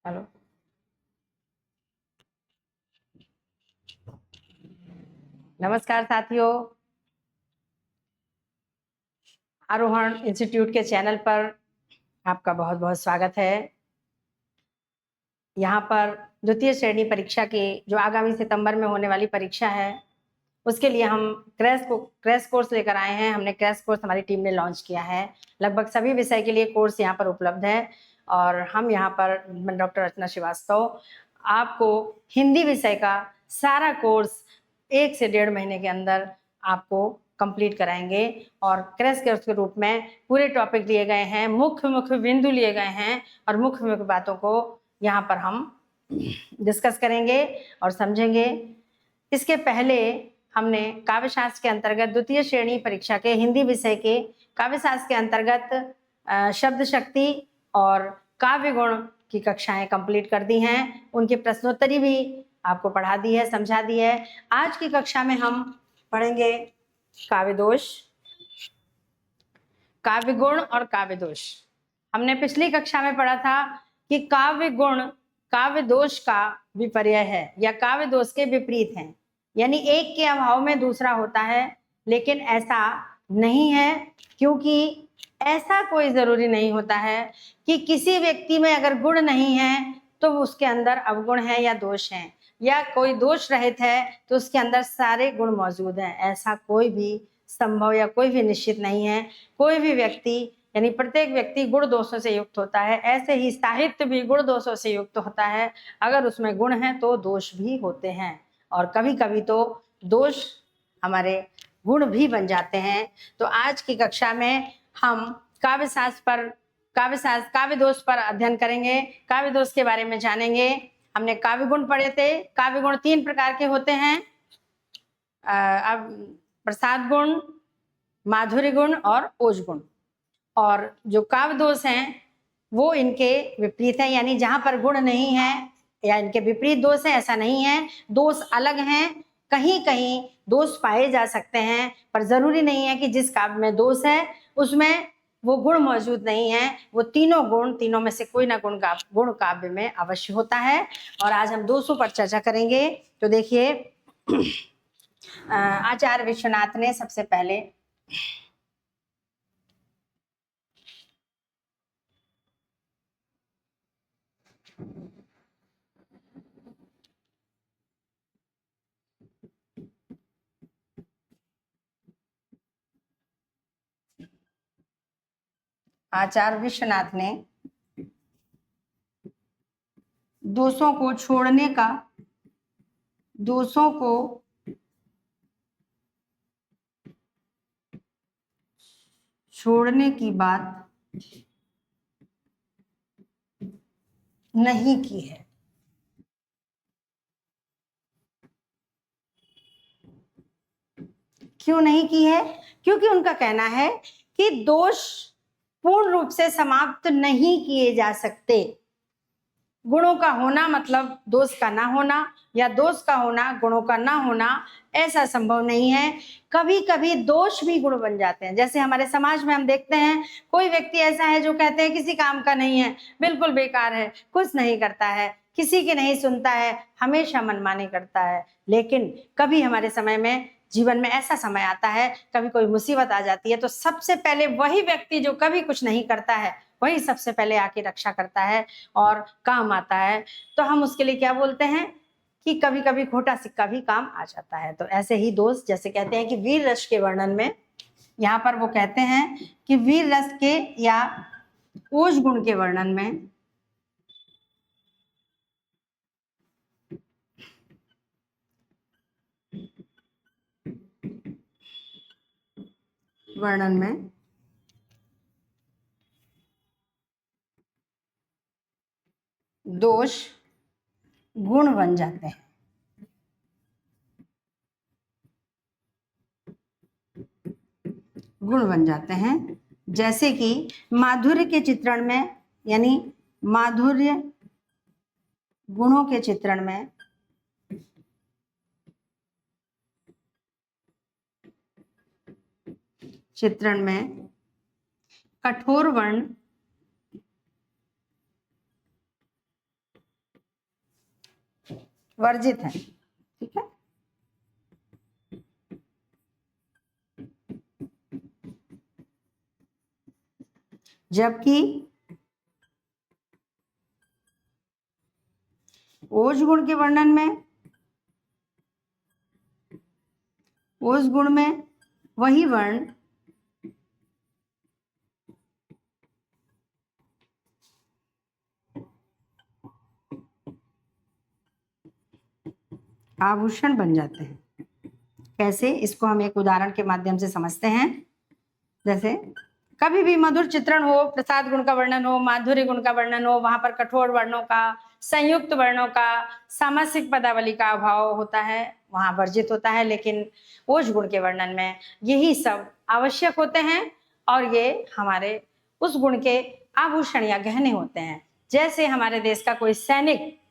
Hello. नमस्कार साथियों, आरोहण इंस्टीट्यूट के चैनल पर आपका बहुत बहुत स्वागत है। यहाँ पर द्वितीय श्रेणी परीक्षा की जो आगामी सितंबर में होने वाली परीक्षा है उसके लिए हम क्रैश कोर्स लेकर आए हैं। हमने क्रैश कोर्स हमारी टीम ने लॉन्च किया है। लगभग सभी विषय के लिए कोर्स यहाँ पर उपलब्ध है और हम यहाँ पर डॉक्टर रचना श्रीवास्तव आपको हिंदी विषय का सारा कोर्स 1 से 1.5 महीने के अंदर आपको कंप्लीट कराएंगे और क्रैश कोर्स के रूप में पूरे टॉपिक लिए गए हैं, मुख्य बिंदु लिए गए हैं और मुख्य बातों को यहाँ पर हम डिस्कस करेंगे और समझेंगे। इसके पहले हमने काव्यशास्त्र के अंतर्गत द्वितीय श्रेणी परीक्षा के हिंदी विषय के काव्यशास्त्र के अंतर्गत शब्द शक्ति और काव्य गुण की कक्षाएं कंप्लीट कर दी हैं। उनकी प्रश्नोत्तरी भी आपको पढ़ा दी है, समझा दी है। आज की कक्षा में हम पढ़ेंगे काव्य दोष, काव्य गुण और काव्य दोष। हमने पिछली कक्षा में पढ़ा था कि काव्य गुण काव्य दोष का विपर्य है या काव्य दोष के विपरीत हैं, यानी एक के अभाव में दूसरा होता है। लेकिन ऐसा नहीं है, क्योंकि ऐसा कोई जरूरी नहीं होता है कि किसी व्यक्ति में अगर गुण नहीं है तो उसके अंदर अवगुण है या दोष है, या कोई दोष रहित है तो उसके अंदर सारे गुण मौजूद हैं। ऐसा कोई भी संभव या कोई भी निश्चित नहीं है। कोई भी व्यक्ति यानी प्रत्येक व्यक्ति गुण दोषों से युक्त होता है। ऐसे ही साहित्य भी गुण दोषों से युक्त होता है। अगर उसमें गुण है तो दोष भी होते हैं और कभी कभी तो दोष हमारे गुण भी बन जाते हैं। तो आज की कक्षा में हम काव्य दोष पर अध्ययन करेंगे, काव्य दोष के बारे में जानेंगे। हमने काव्य गुण पढ़े थे। काव्य गुण 3 प्रकार के होते हैं, अब प्रसाद गुण, माधुर्य गुण और ओज गुण। और जो काव्य दोष हैं वो इनके विपरीत हैं, यानी जहां पर गुण नहीं है या इनके विपरीत दोष है, ऐसा नहीं है। दोष अलग हैं, कहीं कहीं दोष पाए जा सकते हैं, पर जरूरी नहीं है कि जिस काव्य में दोष है उसमें वो गुण मौजूद नहीं है। वो तीनों में से कोई ना गुण काव्य में अवश्य होता है। और आज हम दोषों पर चर्चा करेंगे। तो देखिए, आचार्य विश्वनाथ ने सबसे पहले आचार्य विश्वनाथ ने दोषों को छोड़ने की बात नहीं की है। क्यों नहीं की है? क्योंकि उनका कहना है कि दोष पूर्ण रूप से समाप्त नहीं किए जा सकते। गुणों का होना मतलब दोष का ना होना, या दोष का होना गुणों का ना होना, ऐसा संभव नहीं है। कभी कभी दोष भी गुण बन जाते हैं। जैसे हमारे समाज में हम देखते हैं, कोई व्यक्ति ऐसा है जो कहते हैं किसी काम का नहीं है, बिल्कुल बेकार है, कुछ नहीं करता है, किसी की नहीं सुनता है, हमेशा मनमानी करता है। लेकिन कभी हमारे समय में जीवन में ऐसा समय आता है, कभी कोई मुसीबत आ जाती है, तो सबसे पहले वही व्यक्ति जो कभी कुछ नहीं करता है वही सबसे पहले आके रक्षा करता है और काम आता है। तो हम उसके लिए क्या बोलते हैं कि कभी कभी खोटा सिक्का भी काम आ जाता है। तो ऐसे ही दोस्त, जैसे कहते हैं कि वीर रस के वर्णन में, यहाँ पर वो कहते हैं कि वीर रस के या ओज गुण के वर्णन में दोष गुण बन जाते हैं। गुण बन जाते हैं, जैसे कि माधुर्य के चित्रण में, यानी माधुर्य गुणों के चित्रण में कठोर वर्ण वर्जित हैं, ठीक है। जबकि ओज गुण के वर्णन में, ओज गुण में वही वर्ण आभूषण बन जाते हैं। कैसे, इसको हम एक उदाहरण के माध्यम से समझते हैं। जैसे कभी भी मधुर चित्रण हो, प्रसाद गुण का वर्णन हो, माधुर्य गुण का वर्णन हो, वहां पर कठोर वर्णों का, संयुक्त वर्णों का, सामासिक पदावली का अभाव होता है, वहां वर्जित होता है। लेकिन ओज गुण के वर्णन में यही सब आवश्यक होते हैं और ये हमारे उस गुण के आभूषण या गहने होते हैं। जैसे हमारे देश का कोई सैनिक,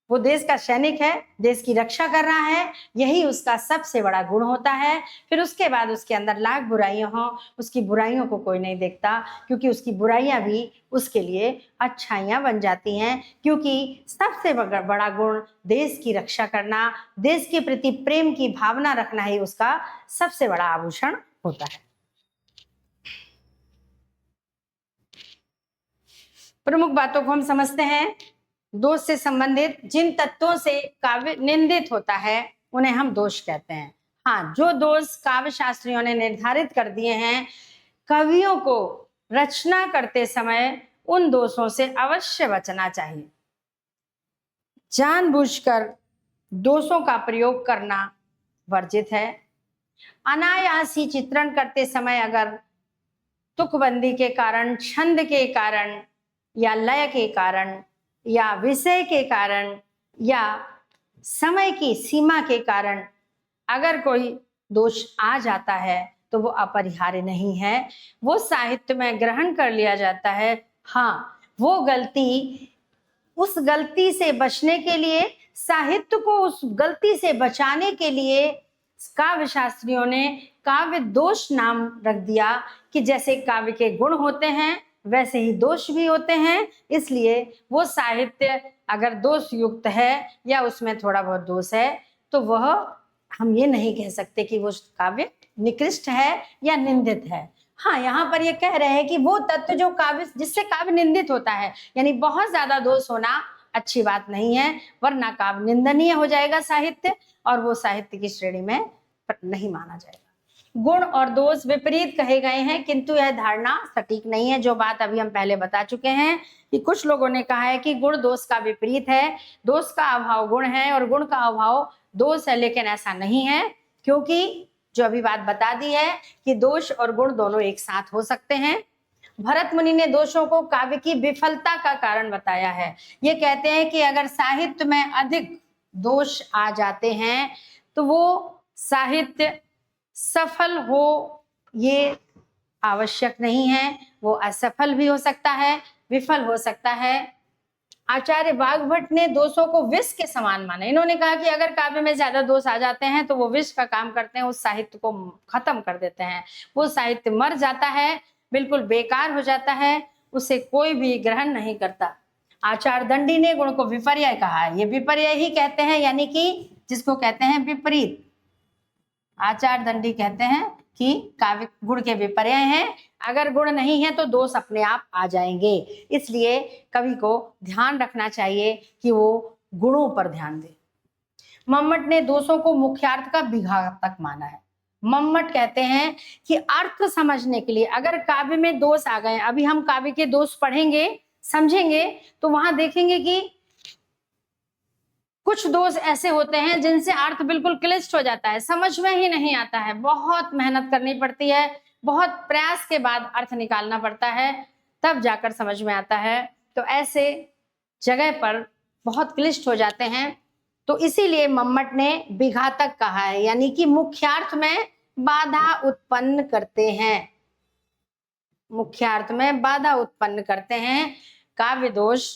वो देश का सैनिक है, देश की रक्षा कर रहा है, यही उसका सबसे बड़ा गुण होता है। फिर उसके बाद उसके अंदर लाख बुराइयां हों, उसकी बुराइयों को कोई नहीं देखता, क्योंकि उसकी बुराइयां भी उसके लिए अच्छाइयां बन जाती हैं। क्योंकि सबसे बड़ा गुण देश की रक्षा करना, देश के प्रति प्रेम की भावना रखना ही उसका सबसे बड़ा आभूषण होता है। प्रमुख बातों को हम समझते हैं। दोष से संबंधित जिन तत्वों से काव्य निंदित होता है उन्हें हम दोष कहते हैं। हाँ, जो दोष काव्य शास्त्रियों ने निर्धारित कर दिए हैं, कवियों को रचना करते समय उन दोषों से अवश्य बचना चाहिए। जानबूझकर दोषों का प्रयोग करना वर्जित है। अनायासी चित्रण करते समय अगर तुकबंदी के कारण, छंद के कारण या लय के कारण या विषय के कारण या समय की सीमा के कारण अगर कोई दोष आ जाता है तो वो अपरिहार्य नहीं है, वो साहित्य में ग्रहण कर लिया जाता है। हाँ, वो गलती, उस गलती से बचने के लिए, साहित्य को उस गलती से बचाने के लिए काव्य शास्त्रियों ने काव्य दोष नाम रख दिया कि जैसे काव्य के गुण होते हैं वैसे ही दोष भी होते हैं। इसलिए वो साहित्य अगर दोष युक्त है या उसमें थोड़ा बहुत दोष है तो वह, हम ये नहीं कह सकते कि वो काव्य निकृष्ट है या निंदित है। हाँ, यहाँ पर ये कह रहे हैं कि वो तत्व जो काव्य, जिससे काव्य निंदित होता है, यानी बहुत ज्यादा दोष होना अच्छी बात नहीं है, वरना काव्य निंदनीय हो जाएगा साहित्य, और वो साहित्य की श्रेणी में नहीं माना जाएगा। गुण और दोष विपरीत कहे गए हैं, किंतु यह धारणा सटीक नहीं है। जो बात अभी हम पहले बता चुके हैं कि कुछ लोगों ने कहा है कि गुण दोष का विपरीत है, दोष का अभाव गुण है और गुण का अभाव दोष है, लेकिन ऐसा नहीं है, क्योंकि जो अभी बात बता दी है कि दोष और गुण दोनों एक साथ हो सकते हैं। भरत मुनि ने दोषों को काव्य की विफलता का कारण बताया है। ये कहते हैं कि अगर साहित्य में अधिक दोष आ जाते हैं तो वो साहित्य सफल हो, ये आवश्यक नहीं है, वो असफल भी हो सकता है, विफल हो सकता है। आचार्य वाग्भट ने दोषों को विष के समान माना। इन्होंने कहा कि अगर काव्य में ज्यादा दोष आ जाते हैं तो वो विष का काम करते हैं, उस साहित्य को खत्म कर देते हैं, वो साहित्य मर जाता है, बिल्कुल बेकार हो जाता है, उसे कोई भी ग्रहण नहीं करता। आचार्य दंडी ने गुण को विपर्यय कहा है। ये विपर्यय ही कहते हैं, यानी कि जिसको कहते हैं विपरीत। आचार्य दंडी कहते हैं कि काव्य गुण के विपर्यय हैं, अगर गुण नहीं है तो दोष अपने आप आ जाएंगे। इसलिए कवि को ध्यान रखना चाहिए कि वो गुणों पर ध्यान दे। मम्मट ने दोषों को मुख्यार्थ का विघातक माना है। मम्मट कहते हैं कि अर्थ समझने के लिए अगर काव्य में दोष आ गए, अभी हम काव्य के दोष पढ़ेंगे, समझेंगे, तो वहां देखेंगे कि कुछ दोष ऐसे होते हैं जिनसे अर्थ बिल्कुल क्लिष्ट हो जाता है, समझ में ही नहीं आता है, बहुत मेहनत करनी पड़ती है, बहुत प्रयास के बाद अर्थ निकालना पड़ता है, तब जाकर समझ में आता है। तो ऐसे जगह पर बहुत क्लिष्ट हो जाते हैं, तो इसीलिए मम्मट ने विघातक कहा है, यानी कि मुख्यार्थ में बाधा उत्पन्न करते हैं, मुख्यार्थ में बाधा उत्पन्न करते हैं। काव्य दोष,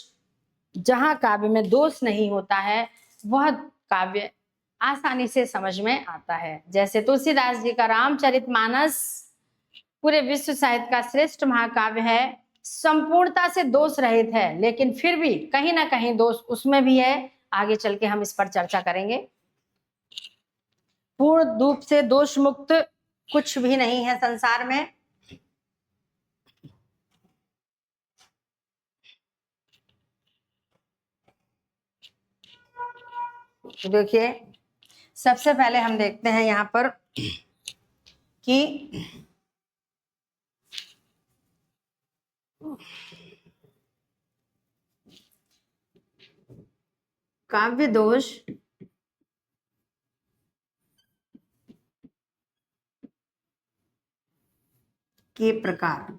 जहां काव्य में दोष नहीं होता है वह काव्य आसानी से समझ में आता है। जैसे तुलसीदास जी का रामचरितमानस पूरे विश्व साहित्य का श्रेष्ठ महाकाव्य है, संपूर्णता से दोष रहित है, लेकिन फिर भी कहीं ना कहीं दोष उसमें भी है, आगे चल के हम इस पर चर्चा करेंगे। पूर्ण रूप से दोष मुक्त कुछ भी नहीं है संसार में। तो देखिए, सबसे पहले हम देखते हैं यहाँ पर कि काव्य दोष के प्रकार,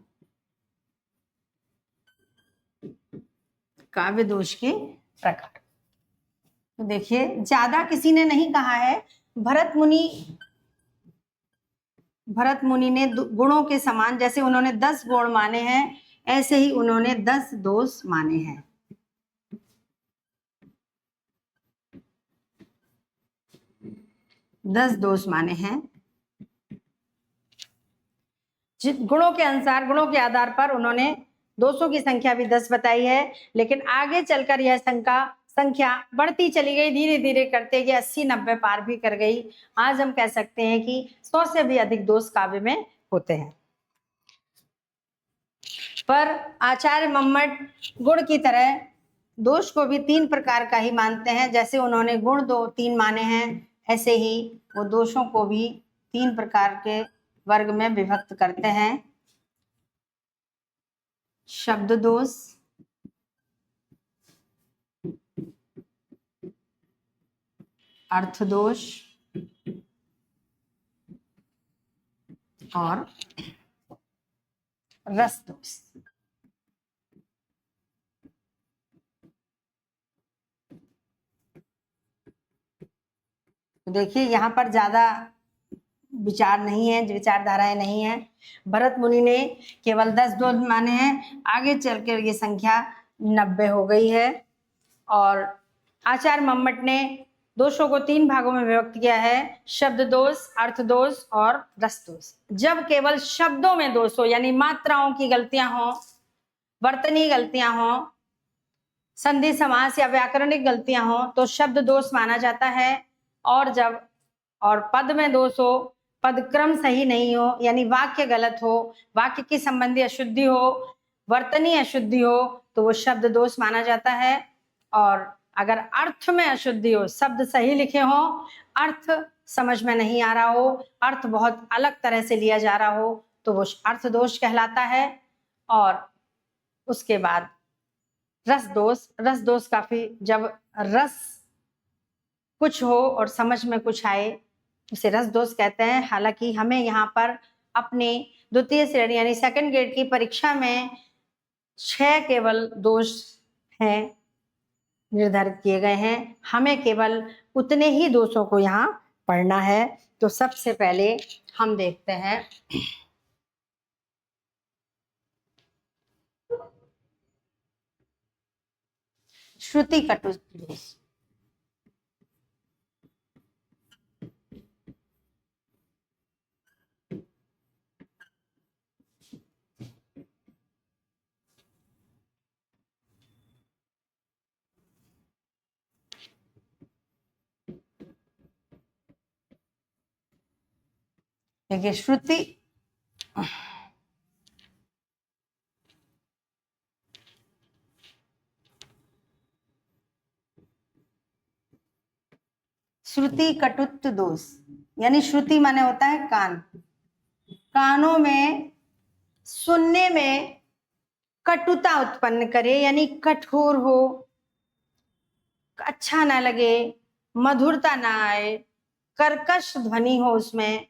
काव्य दोष के प्रकार। तो देखिए, ज्यादा किसी ने नहीं कहा है। भरत मुनि ने गुणों के समान, जैसे उन्होंने 10 गुण माने हैं, ऐसे ही उन्होंने 10 दोष माने हैं। दस दोष माने हैं। गुणों के अनुसार, गुणों के आधार पर उन्होंने दोषों की संख्या भी 10 बताई है, लेकिन आगे चलकर यह संख्या बढ़ती चली गई, धीरे धीरे करते गए 80-90 पार भी कर गई। आज हम कह सकते हैं कि 100 से भी अधिक दोष काव्य में होते हैं। पर आचार्य मम्मट गुण की तरह दोष को भी 3 प्रकार का ही मानते हैं। जैसे उन्होंने गुण 2-3 माने हैं, ऐसे ही वो दोषों को भी 3 प्रकार के वर्ग में विभक्त करते हैं। शब्द दोष, अर्थ दोष और रस दोष। देखिए, यहाँ पर ज्यादा विचार नहीं है, विचारधाराएं नहीं है। भरत मुनि ने केवल 10 दोष माने हैं, आगे चलकर ये संख्या 90 हो गई है। और आचार्य मम्मट ने दोषों को 3 भागों में विभक्त किया है, शब्द दोष, अर्थ दोष और रस दोष। जब केवल शब्दों में दोष हो, यानी मात्राओं की गलतियां हो, वर्तनी गलतियां हो, संधि समास या व्याकरणिक गलतियां हो, तो शब्द दोष माना जाता है। और पद में दोष हो, पद क्रम सही नहीं हो, यानी वाक्य गलत हो, वाक्य की संबंधी अशुद्धि हो, वर्तनी अशुद्धि हो, तो वो शब्द दोष माना जाता है। और अगर अर्थ में अशुद्धि हो, शब्द सही लिखे हो, अर्थ समझ में नहीं आ रहा हो, अर्थ बहुत अलग तरह से लिया जा रहा हो, तो वो अर्थ दोष कहलाता है। और उसके बाद रस दोष। रस दोष काफी, जब रस कुछ हो और समझ में कुछ आए, उसे रस दोष कहते हैं। हालांकि हमें यहाँ पर अपने द्वितीय श्रेणी यानी सेकंड ग्रेड की परीक्षा में 6 केवल दोष हैं, निर्धारित किए गए हैं। हमें केवल उतने ही दोषों को यहाँ पढ़ना है। तो सबसे पहले हम देखते हैं श्रुति कटु दोष। देखिए, श्रुति कटुत्व दोष, यानी श्रुति माने होता है कान। कानों में सुनने में कटुता उत्पन्न करे, यानी कठोर हो, अच्छा ना लगे, मधुरता ना आए, कर्कश ध्वनि हो, उसमें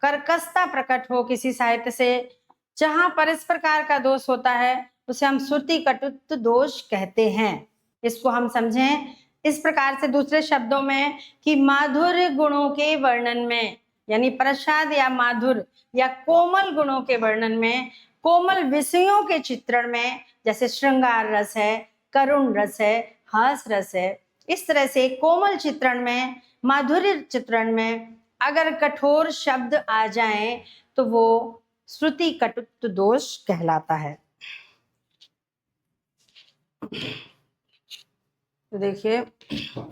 कर्कशता प्रकट हो किसी साहित्य से। जहां पर इस प्रकार का दोष होता है उसे हम श्रुति कटुत्व दोष कहते हैं। इसको हम समझें इस प्रकार से दूसरे शब्दों में कि माधुर्य गुणों के वर्णन में, यानी प्रसाद या माधुर या कोमल गुणों के वर्णन में, कोमल विषयों के चित्रण में, जैसे श्रृंगार रस है, करुण रस है, हास रस है, इस तरह से कोमल चित्रण में, माधुर्य चित्रण में अगर कठोर शब्द आ जाएं तो वो श्रुति कटुत्व दोष कहलाता है। तो देखिए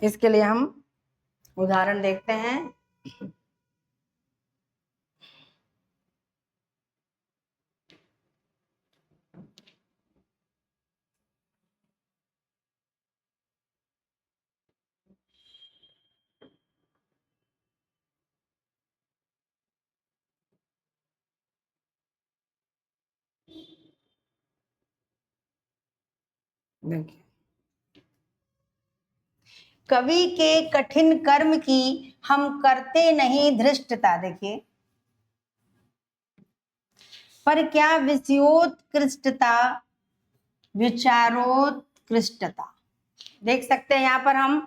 इसके लिए हम उदाहरण देखते हैं। देखिए, कवि के कठिन कर्म की हम करते नहीं धृष्टता। देखिए, पर क्या विषयोत्कृष्टता विचारोत्कृष्टता। देख सकते हैं यहाँ पर हम,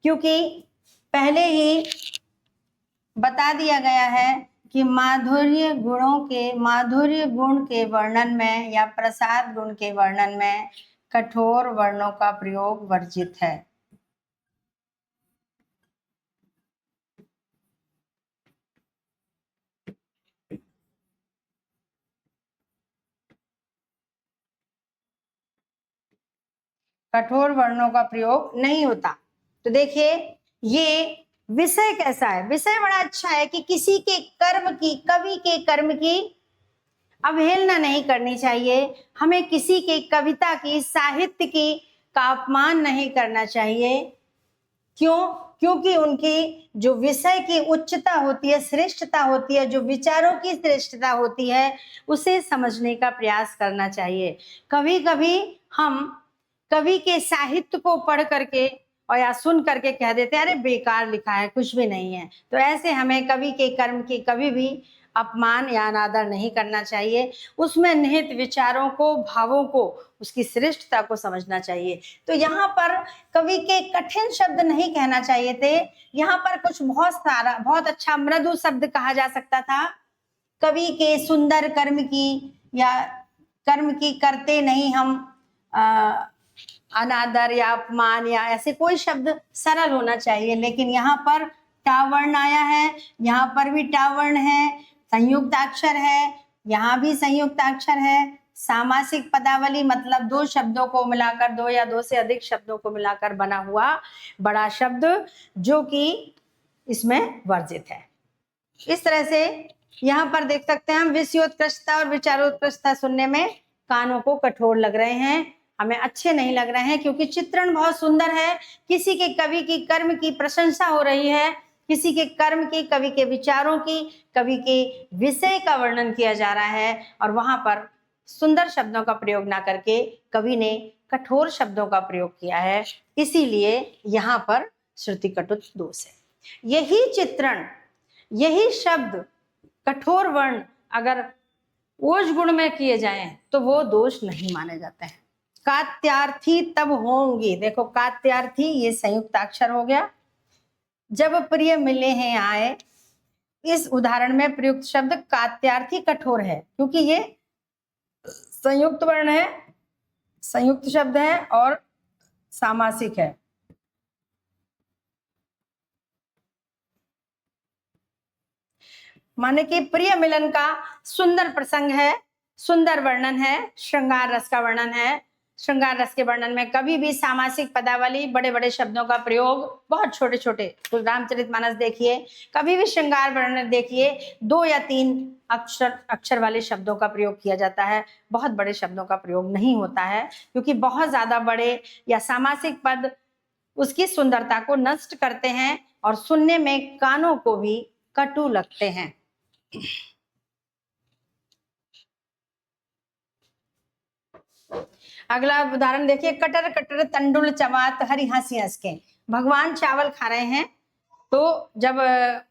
क्योंकि पहले ही बता दिया गया है कि माधुर्य गुण के वर्णन में या प्रसाद गुण के वर्णन में कठोर वर्णों का प्रयोग वर्जित है। कठोर वर्णों का प्रयोग नहीं होता। तो देखिए ये विषय कैसा है, विषय बड़ा अच्छा है कि किसी के कर्म की, कवि के कर्म की अवहेलना नहीं करनी चाहिए। हमें किसी के कविता की, साहित्य की का अपमान नहीं करना चाहिए। क्यों? क्योंकि उनकी जो विषय की उच्चता होती है, श्रेष्ठता होती है, जो विचारों की श्रेष्ठता होती है, उसे समझने का प्रयास करना चाहिए। कभी कभी हम कवि के साहित्य को पढ़ करके और या सुन करके कह देते हैं अरे बेकार लिखा है, कुछ भी नहीं है। तो ऐसे हमें कवि के कर्म की कभी भी अपमान या अनादर नहीं करना चाहिए। उसमें निहित विचारों को, भावों को, उसकी श्रेष्ठता को समझना चाहिए। तो यहाँ पर कवि के कठिन शब्द नहीं कहना चाहिए थे, यहाँ पर कुछ बहुत अच्छा मृदु शब्द कहा जा सकता था। कवि के सुंदर कर्म की या कर्म की करते नहीं हम अनादर या अपमान या ऐसे कोई शब्द सरल होना चाहिए। लेकिन यहाँ पर टावर्ण आया है, यहाँ पर भी टावर्ण है, संयुक्ताक्षर है, यहाँ भी संयुक्ताक्षर है। सामासिक पदावली मतलब दो शब्दों को मिलाकर, दो या दो से अधिक शब्दों को मिलाकर बना हुआ बड़ा शब्द, जो कि इसमें वर्जित है। इस तरह से यहाँ पर देख सकते हैं हम, विषयोत्कृष्टता और विचारोत्कृष्टता सुनने में कानों को कठोर लग रहे हैं, हमें अच्छे नहीं लग रहे हैं, क्योंकि चित्रण बहुत सुंदर है। किसी के कवि की कर्म की प्रशंसा हो रही है, किसी के कर्म की, कवि के विचारों की, कवि के विषय का वर्णन किया जा रहा है, और वहां पर सुंदर शब्दों का प्रयोग ना करके कवि ने कठोर शब्दों का प्रयोग किया है। इसीलिए यहाँ पर श्रुति कटुत्व दोष है। यही चित्रण, यही शब्द, कठोर वर्ण अगर ओज गुण में किए जाएं तो वो दोष नहीं माने जाते हैं। कात्यार्थी तब होंगी। देखो कात्यार्थी ये संयुक्ताक्षर हो गया। जब प्रिय मिले हैं आए, इस उदाहरण में प्रयुक्त शब्द कात्यार्थी कठोर है, क्योंकि ये संयुक्त वर्ण है, संयुक्त शब्द है और सामासिक है। माने कि प्रिय मिलन का सुंदर प्रसंग है, सुंदर वर्णन है, श्रृंगार रस का वर्णन है। श्रृंगार रस के वर्णन में कभी भी सामासिक पदावली, बड़े बड़े शब्दों का प्रयोग, बहुत छोटे छोटे, तो रामचरितमानस देखिए, कभी भी श्रृंगार वर्णन देखिए, 2 या 3 अक्षर वाले शब्दों का प्रयोग किया जाता है, बहुत बड़े शब्दों का प्रयोग नहीं होता है, क्योंकि बहुत ज्यादा बड़े या सामासिक पद उसकी सुंदरता को नष्ट करते हैं और सुनने में कानों को भी कटु लगते हैं। अगला उदाहरण देखिए, कटर कटर तंडुल चबात हरी हंसी हंस के। भगवान चावल खा रहे हैं, तो जब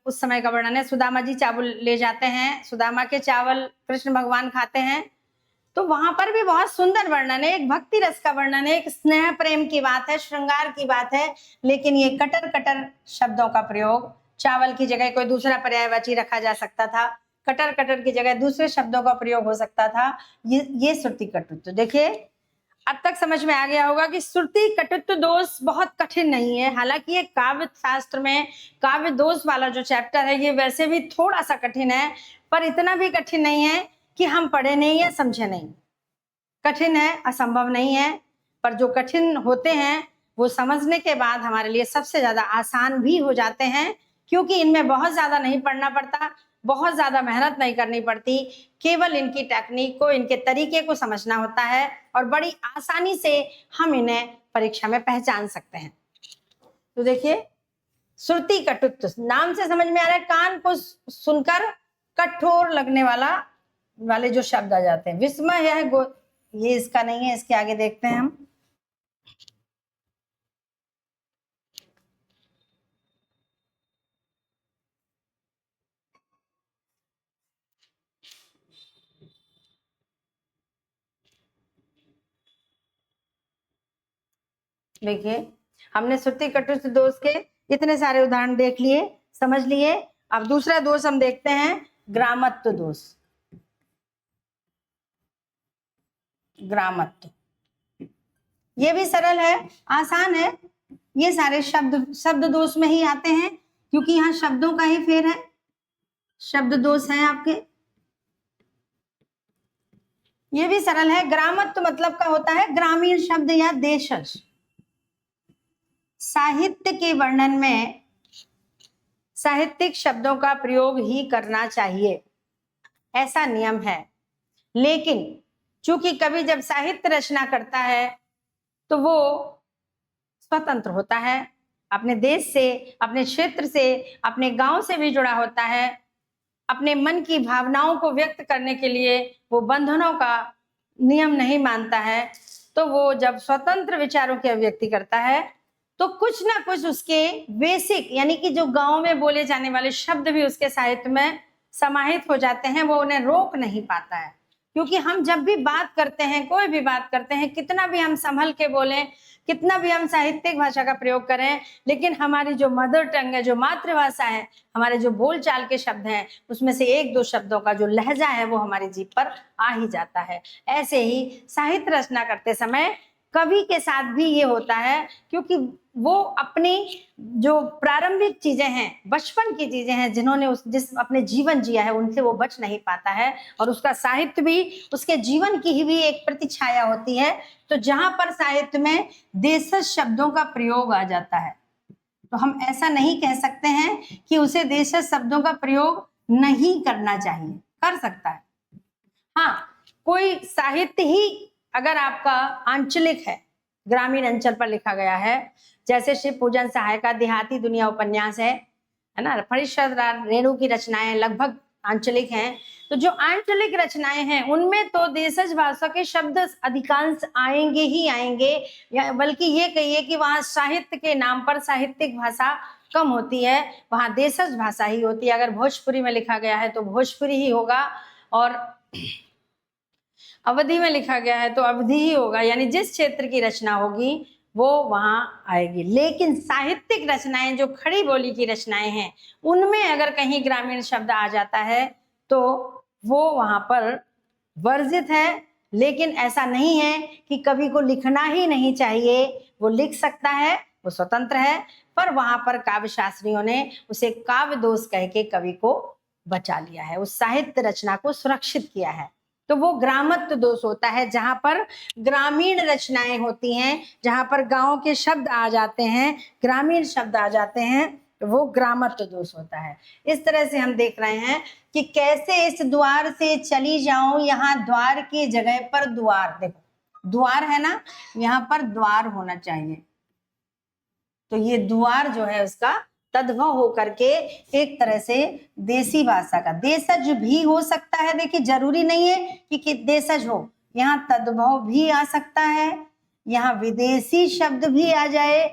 उस समय का वर्णन है, सुदामा जी चावल ले जाते हैं, सुदामा के चावल कृष्ण भगवान खाते हैं, तो वहां पर भी बहुत सुंदर वर्णन है, एक भक्ति रस का वर्णन है, एक स्नेह प्रेम की बात है, श्रृंगार की बात है। लेकिन ये कटर कटर शब्दों का प्रयोग, चावल की जगह कोई दूसरा पर्यायवाची रखा जा सकता था, कटर कटर की जगह दूसरे शब्दों का प्रयोग हो सकता था। ये श्रुति कटुत्व। देखिए अब तक समझ में आ गया होगा कि श्रुति कटुत्व दोष बहुत कठिन नहीं है। हालांकि ये काव्य शास्त्र में काव्य दोष वाला जो चैप्टर है, ये वैसे भी थोड़ा सा कठिन है, पर इतना भी कठिन नहीं है कि हम पढ़े नहीं या समझे नहीं। कठिन है, असंभव नहीं है, पर जो कठिन होते हैं वो समझने के बाद हमारे लिए सबसे ज्यादा आसान भी हो जाते हैं, क्योंकि इनमें बहुत ज्यादा नहीं पढ़ना पड़ता, बहुत ज्यादा मेहनत नहीं करनी पड़ती, केवल इनकी टेक्निक को, इनके तरीके को समझना होता है और बड़ी आसानी से हम इन्हें परीक्षा में पहचान सकते हैं। तो देखिए, श्रुति कटुत्व, नाम से समझ में आ रहा है, कान को सुनकर कठोर लगने वाले जो शब्द आ जाते हैं। विस्मय है, ये इसका नहीं है, इसके आगे देखते हैं हम। देखिए, हमने श्रुति कटुत्व दोष के इतने सारे उदाहरण देख लिए, समझ लिए। अब दूसरा दोष हम देखते हैं, ग्रामत्व दोष। ग्रामत्व, ये भी सरल है, आसान है। ये सारे शब्द दोष में ही आते हैं, क्योंकि यहाँ शब्दों का ही फेर है, शब्द दोष है आपके। ये भी सरल है। ग्रामत्व मतलब का होता है ग्रामीण शब्द या देशज। साहित्य के वर्णन में साहित्यिक शब्दों का प्रयोग ही करना चाहिए, ऐसा नियम है। लेकिन चूंकि कवि जब साहित्य रचना करता है तो वो स्वतंत्र होता है, अपने देश से, अपने क्षेत्र से, अपने गांव से भी जुड़ा होता है। अपने मन की भावनाओं को व्यक्त करने के लिए वो बंधनों का नियम नहीं मानता है। तो वो जब स्वतंत्र विचारों की अभिव्यक्ति करता है तो कुछ ना कुछ उसके बेसिक, यानी कि जो गांव में बोले जाने वाले शब्द भी उसके साहित्य में समाहित हो जाते हैं, वो उन्हें रोक नहीं पाता है। क्योंकि हम जब भी बात करते हैं, कोई भी बात करते हैं, कितना भी हम संभल के बोलें, कितना भी हम साहित्यिक भाषा का प्रयोग करें, लेकिन हमारी जो मदर टंग है, जो मातृभाषा है, हमारे जो बोलचाल के शब्द हैं, उसमें से एक दो शब्दों का जो लहजा है वो हमारी जीभ पर आ ही जाता है। ऐसे ही साहित्य रचना करते समय कवि के साथ भी ये होता है, क्योंकि वो अपनी जो प्रारंभिक चीजें हैं, बचपन की चीजें हैं, जिन्होंने जिस अपने जीवन जिया है, उनसे वो बच नहीं पाता है, और उसका साहित्य भी उसके जीवन की ही भी एक प्रतिछाया होती है। तो जहां पर साहित्य में देशज शब्दों का प्रयोग आ जाता है, तो हम ऐसा नहीं कह सकते हैं कि उसे देशज शब्दों का प्रयोग नहीं करना चाहिए, कर सकता है। हाँ, कोई साहित्य ही अगर आपका आंचलिक है, ग्रामीण अंचल पर लिखा गया है, जैसे शिव पूजन सहाय का देहाती दुनिया उपन्यास है ना, परिषद रेणु की रचनाएं लगभग आंचलिक हैं। तो जो आंचलिक रचनाएं हैं उनमें तो देशज भाषा के शब्द अधिकांश आएंगे ही आएंगे, या बल्कि ये कहिए कि वहां साहित्य के नाम पर साहित्यिक भाषा कम होती है, वहां देशज भाषा ही होती है। अगर भोजपुरी में लिखा गया है तो भोजपुरी ही होगा, और अवधि में लिखा गया है तो अवधि ही होगा, यानी जिस क्षेत्र की रचना होगी वो वहां आएगी। लेकिन साहित्यिक रचनाएं, जो खड़ी बोली की रचनाएं हैं, उनमें अगर कहीं ग्रामीण शब्द आ जाता है तो वो वहां पर वर्जित है। लेकिन ऐसा नहीं है कि कवि को लिखना ही नहीं चाहिए, वो लिख सकता है, वो स्वतंत्र है, पर वहां पर काव्य शास्त्रियों ने उसे काव्य दोष कह के कवि को बचा लिया है, उस साहित्य रचना को सुरक्षित किया है। तो वो ग्रामत्व दोष होता है, जहां पर ग्रामीण रचनाएं होती हैं, जहां पर गांव के शब्द आ जाते हैं, ग्रामीण शब्द आ जाते हैं, तो वो ग्रामत्व दोष होता है। इस तरह से हम देख रहे हैं कि कैसे इस द्वार से चली जाऊं, यहाँ द्वार की जगह पर द्वार, देखो द्वार है ना, यहाँ पर द्वार होना चाहिए। तो ये द्वार जो है उसका तद्भव होकर के एक तरह से देसी भाषा का, देशज भी हो सकता है। देखिए, जरूरी नहीं है कि देशज हो, यहाँ तद्भव भी आ सकता है, यहाँ विदेशी शब्द भी आ जाए,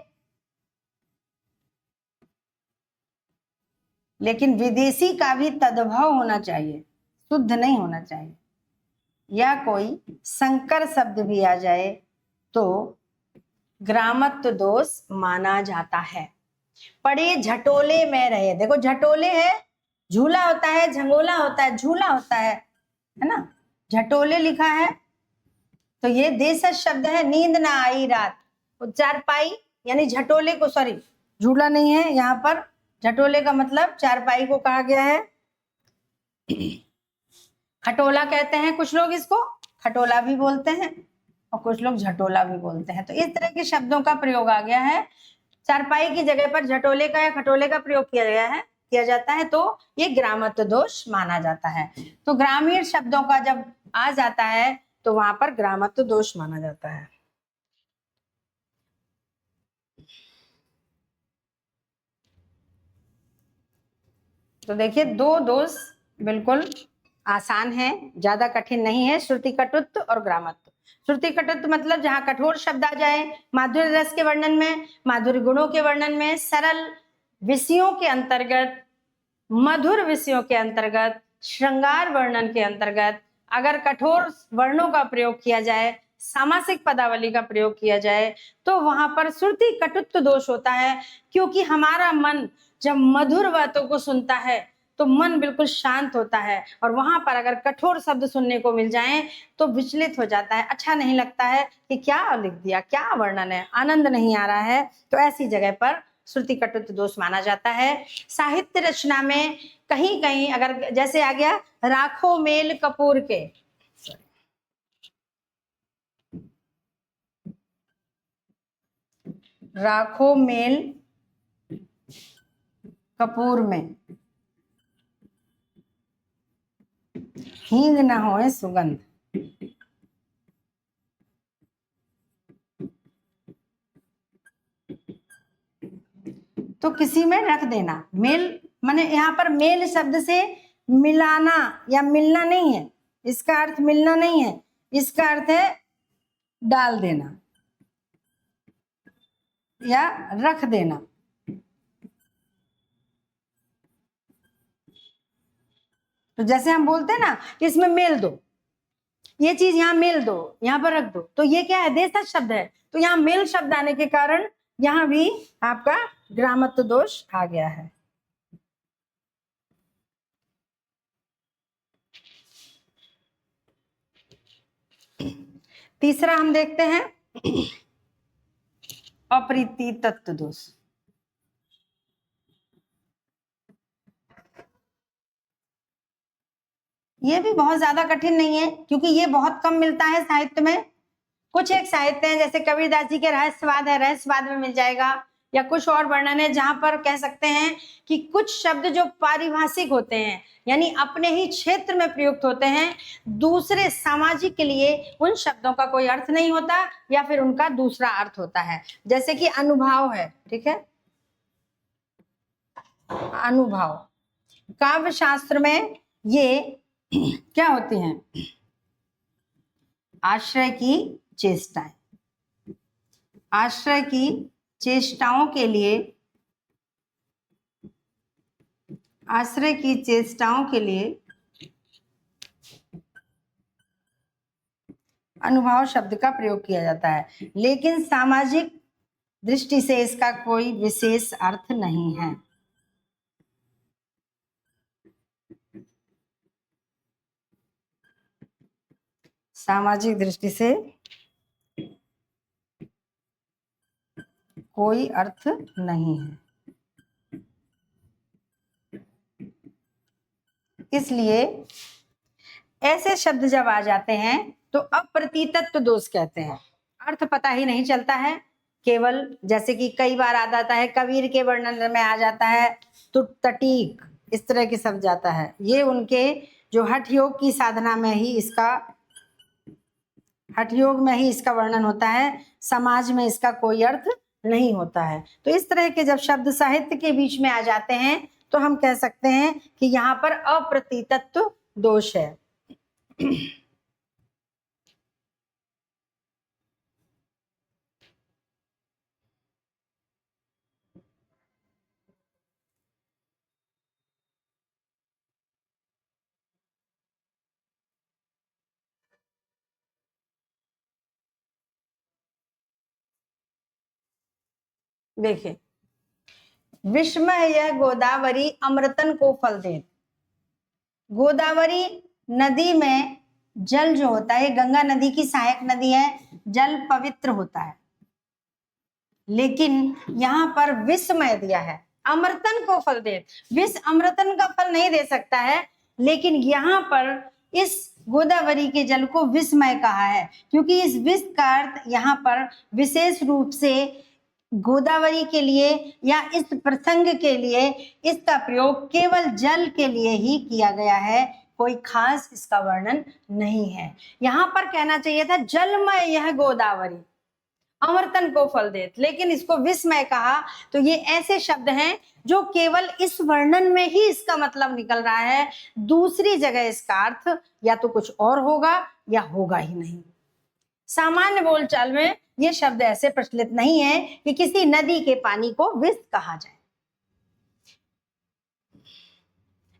लेकिन विदेशी का भी तद्भव होना चाहिए, शुद्ध नहीं होना चाहिए। या कोई संकर शब्द भी आ जाए तो ग्रामत्व दोष माना जाता है। पढ़े झटोले में रहे, देखो झटोले है, झूला होता है, झंगोला होता है, झूला होता है ना, झटोले लिखा है तो ये देशज शब्द है। नींद ना आई रात, चारपाई, यानी झटोले को, सॉरी झूला नहीं है यहाँ पर, झटोले का मतलब चारपाई को कहा गया है। खटोला कहते हैं कुछ लोग, इसको खटोला भी बोलते हैं। और कुछ लोग झटोला भी बोलते हैं। तो इस तरह के शब्दों का प्रयोग आ गया है। चारपाई की जगह पर झटोले का या खटोले का प्रयोग किया जाता है, तो ये ग्रामत्व दोष माना जाता है। तो ग्रामीण शब्दों का जब आ जाता है तो वहां पर ग्रामत्व दोष माना जाता है। तो देखिए, दो दोष बिल्कुल आसान है, ज्यादा कठिन नहीं है, श्रुति कटुत्व और ग्रामत्व। श्रुति कटुत्व मतलब जहां कठोर शब्द आ जाए माधुर्य रस के वर्णन में, माधुर्य गुणों के वर्णन में, सरल विषयों के अंतर्गत, मधुर विषयों के अंतर्गत, श्रृंगार वर्णन के अंतर्गत अगर कठोर वर्णों का प्रयोग किया जाए, सामासिक पदावली का प्रयोग किया जाए, तो वहां पर श्रुति कटुत्व दोष होता है। क्योंकि हमारा मन जब मधुर बातों को सुनता है तो मन बिल्कुल शांत होता है, और वहां पर अगर कठोर शब्द सुनने को मिल जाएं तो विचलित हो जाता है, अच्छा नहीं लगता है कि क्या लिख दिया, क्या वर्णन है, आनंद नहीं आ रहा है। तो ऐसी जगह पर श्रुति कटुत्व दोष माना जाता है। साहित्य रचना में कहीं कहीं अगर जैसे आ गया राखो मेल कपूर के, राखो मेल कपूर में हींग न होए सुगंध, तो किसी में रख देना। मेल माने यहाँ पर मेल शब्द से मिलाना या मिलना नहीं है, इसका अर्थ मिलना नहीं है, इसका अर्थ है डाल देना या रख देना। तो जैसे हम बोलते हैं ना कि इसमें मेल दो, ये चीज यहाँ मेल दो, यहाँ पर रख दो, तो ये क्या है, देशज शब्द है। तो यहाँ मेल शब्द आने के कारण यहाँ भी आपका ग्रामत्व दोष आ गया है। तीसरा हम देखते हैं अप्रीति तत्व दोष। ये भी बहुत ज्यादा कठिन नहीं है, क्योंकि ये बहुत कम मिलता है साहित्य में। कुछ एक साहित्य हैं जैसे कबीरदास जी के रहस्यवाद है, रहस्यवाद में मिल जाएगा, या कुछ और वर्णन है जहां पर कह सकते हैं कि कुछ शब्द जो पारिभाषिक होते हैं, यानी अपने ही क्षेत्र में प्रयुक्त होते हैं, दूसरे सामाजिक के लिए उन शब्दों का कोई अर्थ नहीं होता या फिर उनका दूसरा अर्थ होता है। जैसे कि अनुभाव है, ठीक है, अनुभाव काव्य शास्त्र में ये क्या होती हैं, आश्रय की चेष्टाएं, आश्रय की चेष्टाओं के लिए, आश्रय की चेष्टाओं के लिए अनुभाव शब्द का प्रयोग किया जाता है, लेकिन सामाजिक दृष्टि से इसका कोई विशेष अर्थ नहीं है। सामाजिक दृष्टि से कोई अर्थ नहीं है, इसलिए ऐसे शब्द जब आ जाते हैं तो अप्रतीतत्व दोष कहते हैं। अर्थ पता ही नहीं चलता है, केवल जैसे कि कई बार आ जाता है कबीर के वर्णन में आ जाता है तो तटीक, इस तरह के शब्द जाता है। ये उनके जो हठ योग की साधना में ही इसका, हठ योग में ही इसका वर्णन होता है, समाज में इसका कोई अर्थ नहीं होता है। तो इस तरह के जब शब्द साहित्य के बीच में आ जाते हैं तो हम कह सकते हैं कि यहाँ पर अप्रतीतत्व दोष है। देखिए, विस्मय यह गोदावरी अमृतन को फल दे। गोदावरी नदी में जल जो होता है, गंगा नदी की सहायक नदी है, जल पवित्र होता है, लेकिन यहाँ पर विस्मय दिया है, अमृतन को फल दे। विष अमृतन का फल नहीं दे सकता है, लेकिन यहाँ पर इस गोदावरी के जल को विस्मय कहा है, क्योंकि इस विस का अर्थ यहाँ पर विशेष रूप से गोदावरी के लिए या इस प्रसंग के लिए इसका प्रयोग केवल जल के लिए ही किया गया है, कोई खास इसका वर्णन नहीं है। यहाँ पर कहना चाहिए था जलमय यह गोदावरी अमरतन को फल देत, लेकिन इसको विस्मय कहा। तो ये ऐसे शब्द हैं जो केवल इस वर्णन में ही इसका मतलब निकल रहा है, दूसरी जगह इसका अर्थ या तो कुछ और होगा या होगा ही नहीं। सामान्य बोलचाल में ये शब्द ऐसे प्रचलित नहीं है कि किसी नदी के पानी को विष कहा जाए।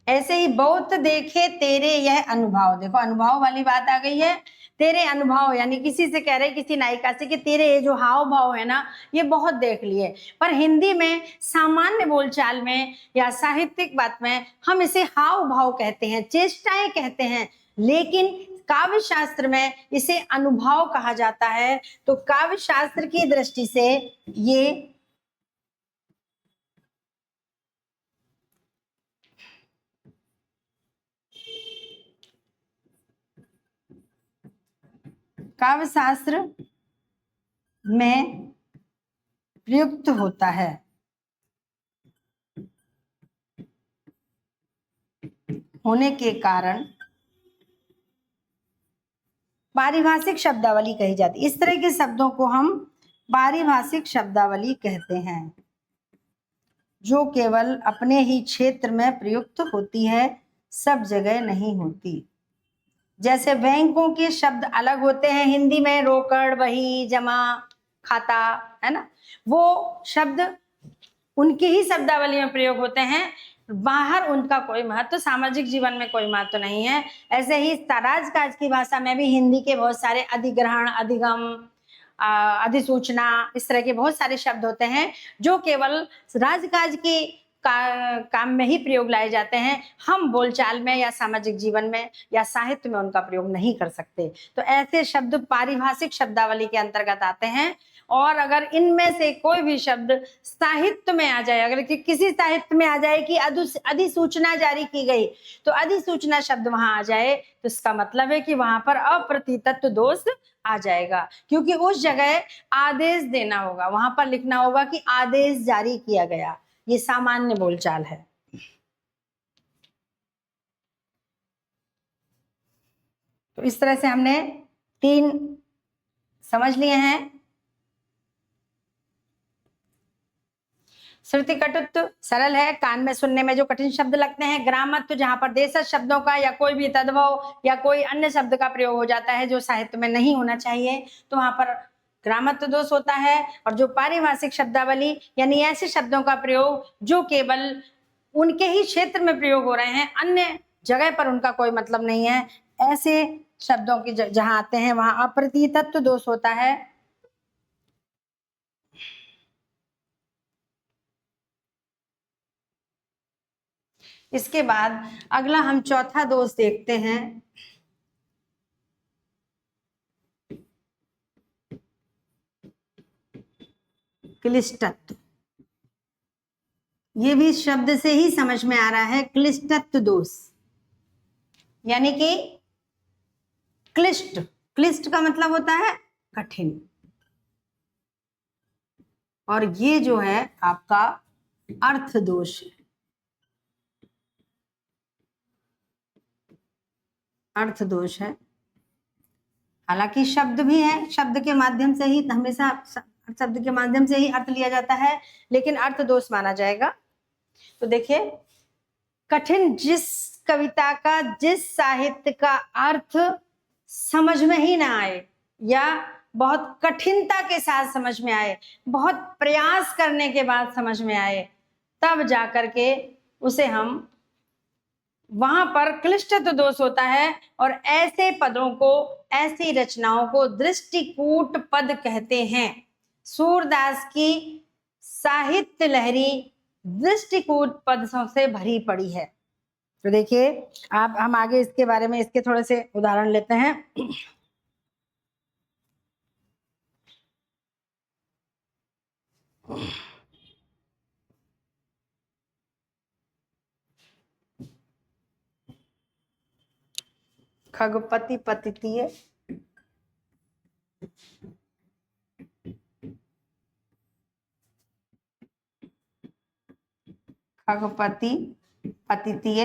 ऐसे ही बहुत देखे तेरे यह अनुभव, देखो अनुभव वाली बात आ गई है। तेरे अनुभव यानी किसी से कह रहे, किसी नायिका से कि तेरे ये जो हाव भाव है ना, ये बहुत देख लिए। पर हिंदी में सामान्य बोलचाल में या साहित्यिक बात में हम इसे हाव भाव कहते हैं, चेष्टाएं कहते हैं, लेकिन काव्य शास्त्र में इसे अनुभव कहा जाता है। तो काव्य शास्त्र की दृष्टि से ये काव्य शास्त्र में प्रयुक्त होता है। होने के कारण पारिभाषिक शब्दावली कही जाती है। इस तरह के शब्दों को हम पारिभाषिक शब्दावली कहते हैं, जो केवल अपने ही क्षेत्र में प्रयुक्त होती है, सब जगह नहीं होती। जैसे बैंकों के शब्द अलग होते हैं, हिंदी में रोकड़, बही, जमा, खाता, है ना, वो शब्द उनकी ही शब्दावली में प्रयोग होते हैं, बाहर उनका कोई महत्व, सामाजिक जीवन में कोई महत्व नहीं है। ऐसे ही राजकाज की भाषा में भी हिंदी के बहुत सारे अधिग्रहण, अधिगम, अधिसूचना, इस तरह के बहुत सारे शब्द होते हैं जो केवल राजकाज की काम में ही प्रयोग लाए जाते हैं। हम बोलचाल में या सामाजिक जीवन में या साहित्य में उनका प्रयोग नहीं कर सकते। तो ऐसे शब्द पारिभाषिक शब्दावली के अंतर्गत आते हैं। और अगर इनमें से कोई भी शब्द साहित्य में आ जाए, अगर किसी साहित्य में आ जाए कि अधिसूचना जारी की गई, तो अधिसूचना शब्द वहां आ जाए, तो इसका मतलब है कि वहां पर अप्रतितत्व दोष आ जाएगा, क्योंकि उस जगह आदेश देना होगा, वहां पर लिखना होगा कि आदेश जारी किया गया। ये सामान्य बोलचाल है। तो इस तरह से हमने 3 समझ लिए हैं। श्रुति कटुत्व सरल है, कान में सुनने में जो कठिन शब्द लगते हैं। ग्रामत्व जहां पर देशज शब्दों का या कोई भी तद्भव या कोई अन्य शब्द का प्रयोग हो जाता है जो साहित्य में नहीं होना चाहिए, तो वहां पर ग्रामत्व दोष होता है। और जो पारिभाषिक शब्दावली यानी ऐसे शब्दों का प्रयोग जो केवल उनके ही क्षेत्र में प्रयोग हो रहे हैं, अन्य जगह पर उनका कोई मतलब नहीं है, ऐसे शब्दों की जहां आते हैं वहां अप्रतितत्व दोष होता है। इसके बाद अगला हम चौथा दोष देखते हैं, क्लिष्टत्व। ये भी शब्द से ही समझ में आ रहा है, क्लिष्टत्व दोष यानी कि क्लिष्ट, क्लिष्ट का मतलब होता है कठिन, और ये जो है आपका अर्थ दोष है। अर्थ दोष है, हालांकि शब्द भी है, शब्द के माध्यम से ही हमेशा शब्द के माध्यम से ही अर्थ लिया जाता है, लेकिन अर्थ दोष माना जाएगा। तो देखिए, कठिन जिस कविता का, जिस साहित्य का अर्थ समझ में ही ना आए या बहुत कठिनता के साथ समझ में आए, बहुत प्रयास करने के बाद समझ में आए, तब जाकर के उसे हम, वहां पर क्लिष्टत्व दोष होता है। और ऐसे पदों को, ऐसी रचनाओं को दृष्टिकूट पद कहते हैं। सूरदास की साहित्य लहरी दृष्टिकूट पदों से भरी पड़ी है। तो देखिए, आप हम आगे इसके बारे में, इसके थोड़े से उदाहरण लेते हैं। ख खगपति पतितीय, खगपति पतितीय,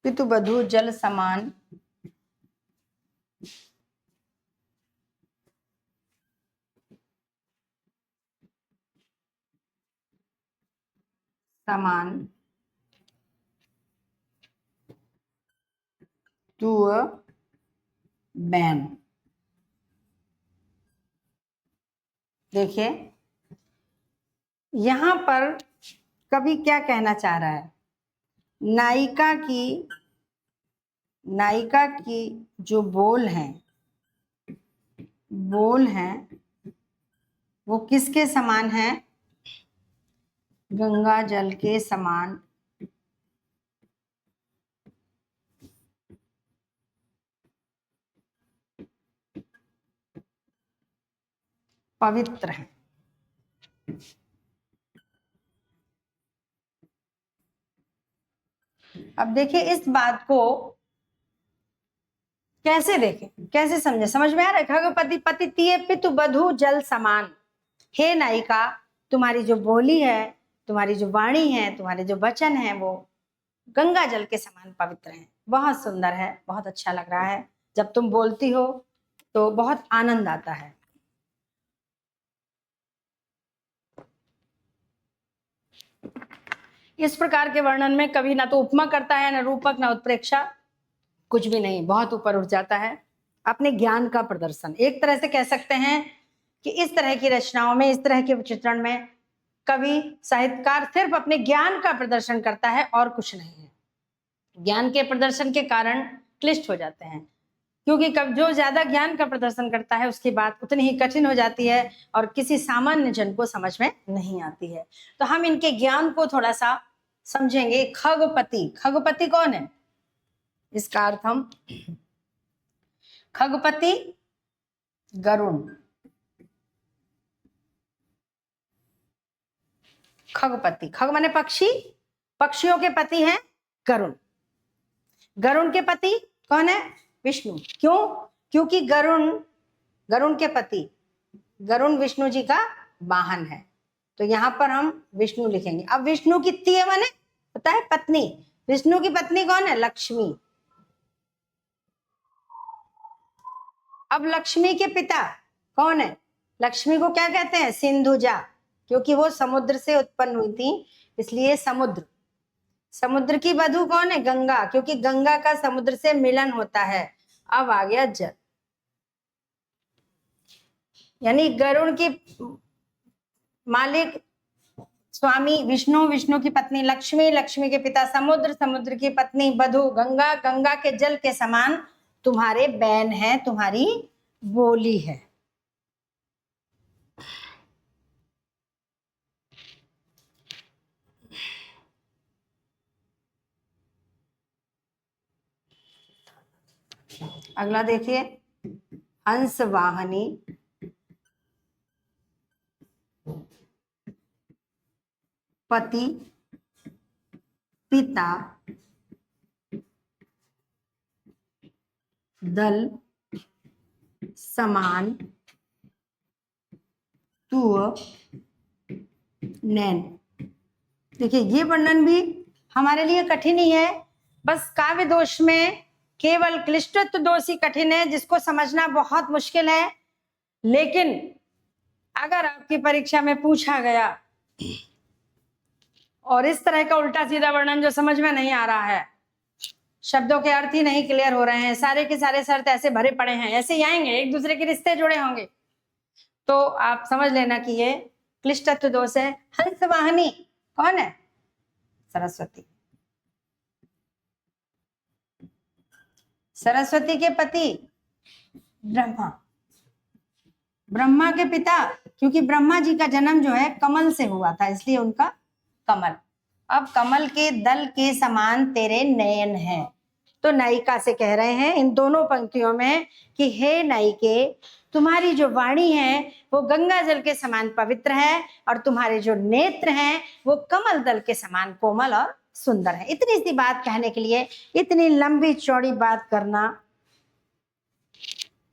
पितुबधू जल समान, समान, तुअ बैन। देखिए यहां पर कवि क्या कहना चाह रहा है, नायिका की जो बोल हैं वो किसके समान है, गंगा जल के समान पवित्र है। अब देखिए इस बात को कैसे देखें, कैसे समझे, समझ में आ रहा है। खगपति पतितीय पितुबधू जल समान, हे नायिका तुम्हारी जो बोली है, तुम्हारी जो वाणी है, तुम्हारे जो वचन है वो गंगा जल के समान पवित्र हैं। बहुत सुंदर है, बहुत अच्छा लग रहा है, जब तुम बोलती हो तो बहुत आनंद आता है। इस प्रकार के वर्णन में कवि ना तो उपमा करता है, ना रूपक, ना उत्प्रेक्षा, कुछ भी नहीं, बहुत ऊपर उठ जाता है। अपने ज्ञान का प्रदर्शन, एक तरह से कह सकते हैं कि इस तरह की रचनाओं में, इस तरह के चित्रण में कवि साहित्यकार सिर्फ अपने ज्ञान का प्रदर्शन करता है और कुछ नहीं है। ज्ञान के प्रदर्शन के कारण क्लिष्ट हो जाते हैं, क्योंकि जो ज्यादा ज्ञान का प्रदर्शन करता है उसकी बात उतनी ही कठिन हो जाती है और किसी सामान्य जन को समझ में नहीं आती है। तो हम इनके ज्ञान को थोड़ा सा समझेंगे। खगपति, खगपति कौन है, इसका अर्थ हम, खगपति गरुण, खगपति, खग माने पक्षी, पक्षियों के पति हैं गरुण। गरुण के पति कौन है, विष्णु। क्यों, क्योंकि गरुण के पति, गरुण विष्णु जी का वाहन है, तो यहां पर हम विष्णु लिखेंगे। अब विष्णु की तीय माने पता है पत्नी, विष्णु की पत्नी कौन है, लक्ष्मी। अब लक्ष्मी के पिता कौन है, लक्ष्मी को क्या कहते हैं, सिंधुजा, क्योंकि वो समुद्र से उत्पन्न हुई थी इसलिए समुद्र। समुद्र की वधू कौन है, गंगा, क्योंकि गंगा का समुद्र से मिलन होता है। अब आ गया जल, यानी गरुड़ की मालिक स्वामी विष्णु, विष्णु की पत्नी लक्ष्मी, लक्ष्मी के पिता समुद्र, समुद्र की पत्नी वधू गंगा, गंगा के जल के समान तुम्हारे बैन है, तुम्हारी बोली है। अगला देखिए, हंस वाहनी, पति पिता दल समान तुअ नैन। देखिए ये वर्णन भी हमारे लिए कठिन ही है, बस काव्य दोष में केवल क्लिष्टत्व दोष ही कठिन है, जिसको समझना बहुत मुश्किल है। लेकिन अगर आपकी परीक्षा में पूछा गया और इस तरह का उल्टा सीधा वर्णन जो समझ में नहीं आ रहा है, शब्दों के अर्थ ही नहीं क्लियर हो रहे हैं, सारे के सारे शर्त ऐसे भरे पड़े हैं, ऐसे ही आएंगे, एक दूसरे के रिश्ते जुड़े होंगे, तो आप समझ लेना कि ये क्लिष्टत्व दोष है। हंस वाहनी कौन है, सरस्वती। सरस्वती के पति ब्रह्मा, ब्रह्मा के पिता, क्योंकि ब्रह्मा जी का जन्म जो है कमल से हुआ था इसलिए उनका कमल। अब कमल के दल के समान तेरे नयन हैं, तो नायिका से कह रहे हैं इन दोनों पंक्तियों में कि हे नायिके तुम्हारी जो वाणी है वो गंगा जल के समान पवित्र है और तुम्हारे जो नेत्र हैं वो कमल दल के समान कोमल और सुंदर है। इतनी सी बात कहने के लिए इतनी लंबी चौड़ी बात करना।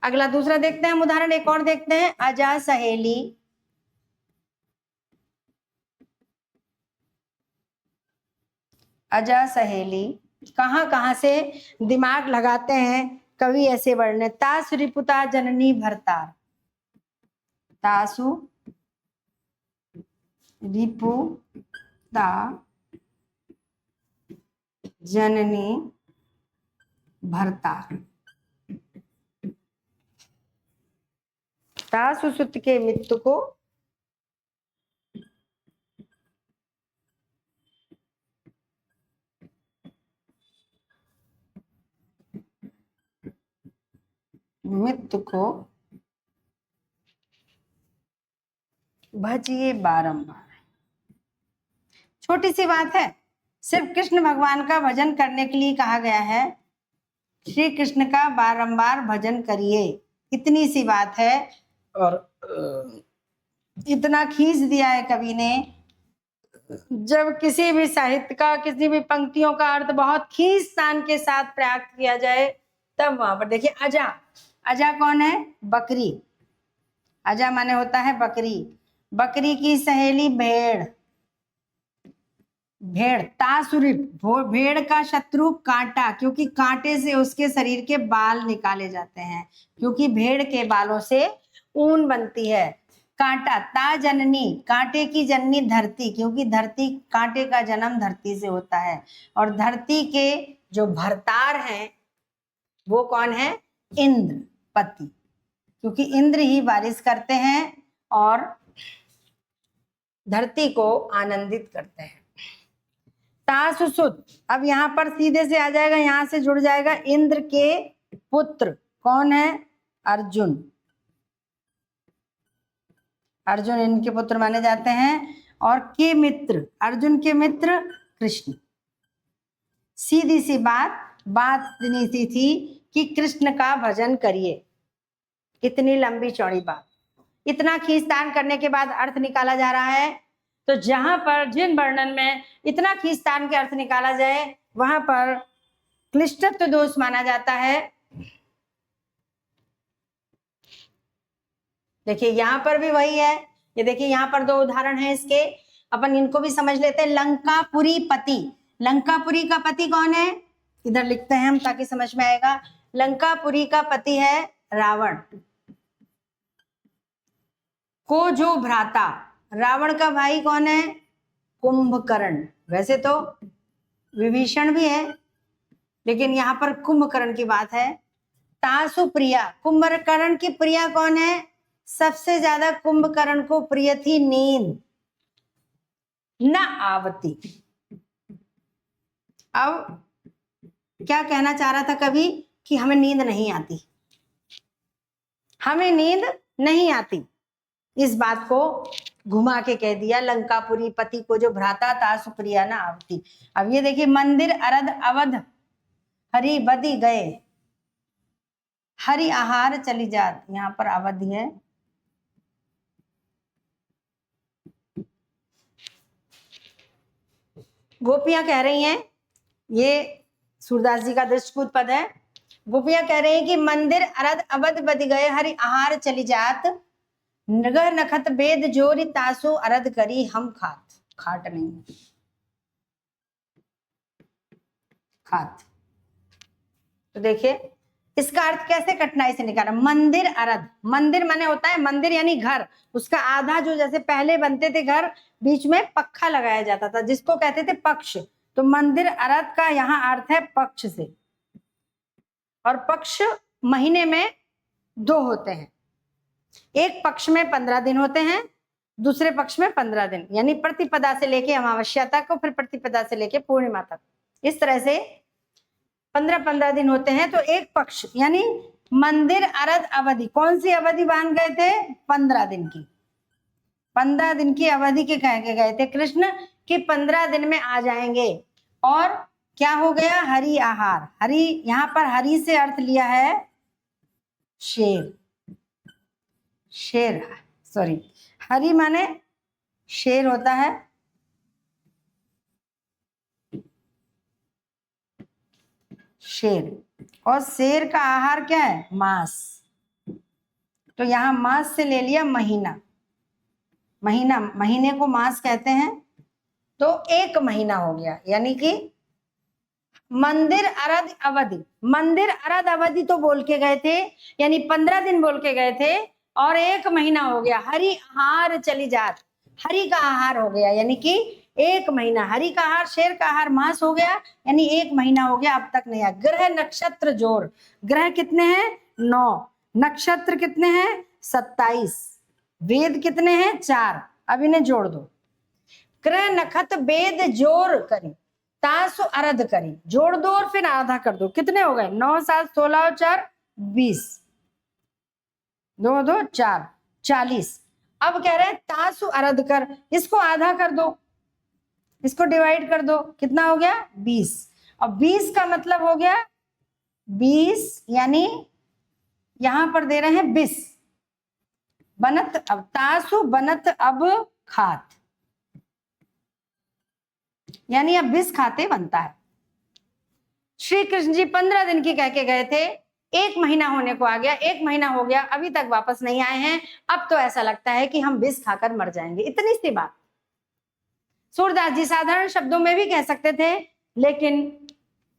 अगला दूसरा देखते हैं हम उदाहरण, एक और देखते हैं। अजा सहेली, अजा सहेली, कहां कहां से दिमाग लगाते हैं कवि ऐसे वर्णन। तासु रिपुता जननी भरतार, तासु रिपुता जननी भरतार, तासु सुत के मृत्यु को भजिए बारंबार। छोटी सी बात है, सिर्फ कृष्ण भगवान का भजन करने के लिए कहा गया है। श्री कृष्ण का बारंबार भजन करिए, इतनी सी बात है। और इतना खींच दिया है कवि ने। जब किसी भी साहित्य का, किसी भी पंक्तियों का अर्थ बहुत खींचतान के साथ प्रयास किया जाए, तब वहां पर देखिए अजा, अजा कौन है? बकरी। अजा माने होता है बकरी। बकरी की सहेली भेड़, भेड़। तासुरिप, भेड़ का शत्रु कांटा, क्योंकि कांटे से उसके शरीर के बाल निकाले जाते हैं, क्योंकि भेड़ के बालों से ऊन बनती है। कांटा। ता जननी, कांटे की जननी धरती, क्योंकि धरती, कांटे का जन्म धरती से होता है। और धरती के जो भरतार हैं वो कौन है? इंद्र, पति, क्योंकि इंद्र ही बारिश करते हैं और धरती को आनंदित करते हैं। तासुसुत, अब यहाँ पर सीधे से आ जाएगा, यहां से जुड़ जाएगा। इंद्र के पुत्र कौन है? अर्जुन। अर्जुन इनके पुत्र माने जाते हैं। और के मित्र, अर्जुन के मित्र कृष्ण। सीधी सी बात, बात इतनी सी थी कि कृष्ण का भजन करिए। इतनी लंबी चौड़ी बात, इतना खींचतान करने के बाद अर्थ निकाला जा रहा है। तो जहां पर, जिन वर्णन में इतना खींचतान के अर्थ निकाला जाए, वहां पर क्लिष्टत्व दोष माना जाता है। देखिए यहां पर भी वही है। ये देखिए यहां पर दो उदाहरण है इसके, अपन इनको भी समझ लेते हैं। लंकापुरी पति, लंकापुरी का पति कौन है? इधर लिखते हैं हम ताकि समझ में आएगा। लंकापुरी का पति है रावण। को जो भ्राता, रावण का भाई कौन है? कुंभकर्ण। वैसे तो विभीषण भी है, लेकिन यहाँ पर कुंभकर्ण की बात है। तासु प्रिया, कुंभकर्ण की प्रिया कौन है? सबसे ज्यादा कुंभकर्ण को प्रिय थी नींद। न आवती। अब क्या कहना चाह रहा था कवि? कि हमें नींद नहीं आती, हमें नींद नहीं आती। इस बात को घुमा के कह दिया, लंकापुरी पति को जो भ्राता था सुप्रिया ना आवती। अब ये देखिए, मंदिर अरद अवध हरि बदी गए, हरि आहार चली जात, यहाँ पर अवधि है। गोपियां कह रही हैं, ये सूरदास जी का दृष्टकूट पद है। गोपियां कह रही हैं कि मंदिर अरद अवध बद गए, हरि आहार चली जात, नगर नखत बेद जोरी, तासु अरद करी हम खात। खाट नहीं, खात। तो देखिए इसका अर्थ कैसे कठिनाई से निकाला। मंदिर अरद, मंदिर माने होता है मंदिर यानी घर, उसका आधा जो जैसे पहले बनते थे घर, बीच में पक्का लगाया जाता था जिसको कहते थे पक्ष। तो मंदिर अरद का यहाँ अर्थ है पक्ष से। और पक्ष महीने में दो होते हैं, एक पक्ष में 15 दिन होते हैं, दूसरे पक्ष में 15 दिन, यानी प्रतिपदा से लेके अमावस्या तक और फिर प्रतिपदा से लेके पूर्णिमा तक, इस तरह से 15-15 दिन होते हैं। तो एक पक्ष यानी मंदिर अरद अवधि, कौन सी अवधि बांध गए थे? 15 दिन की। 15 दिन की अवधि के कह के गए थे कृष्ण कि 15 दिन में आ जाएंगे। और क्या हो गया? हरि आहार। हरि, यहां पर हरि से अर्थ लिया है शेर, शेर, सॉरी, हरि माने शेर होता है। शेर, और शेर का आहार क्या है? मांस। तो यहाँ मांस से ले लिया महीना, महीना, महीने को मास कहते हैं, तो एक महीना हो गया। यानी कि मंदिर अरद अवधि, मंदिर अरद अवधि तो बोल के गए थे, यानी 15 दिन बोल के गए थे, और एक महीना हो गया। हरि आहार चली जात, हरि का आहार हो गया, यानी कि एक महीना। हरि का आहार, शेर का आहार मास हो गया, यानी एक महीना हो गया, अब तक नहीं आया। ग्रह नक्षत्र जोड़, ग्रह कितने हैं? 9, नक्षत्र कितने हैं? 27, वेद कितने हैं? 4, अब इन्हें जोड़ दो। ग्रह नक्षत्र वेद जोड़ करी, तासु अरध करी, जोड़ दो और फिर आधा कर दो। कितने हो गए? 9 7 16 और 4 20, 2 2 4 40। अब कह रहे हैं तासु अरध कर, इसको आधा कर दो, इसको डिवाइड कर दो, कितना हो गया? 20। अब 20 का मतलब हो गया 20, यानी यहां पर दे रहे हैं 20। बनत अब तासु बनत अब खात, यानी अब 20 खाते बनता है। श्री कृष्ण जी 15 दिन की कह के गए थे, एक महीना होने को आ गया, एक महीना हो गया, अभी तक वापस नहीं आए हैं। अब तो ऐसा लगता है कि हम 20 खाकर मर जाएंगे, इतनी सी बात। सूरदास जी साधारण शब्दों में भी कह सकते थे, लेकिन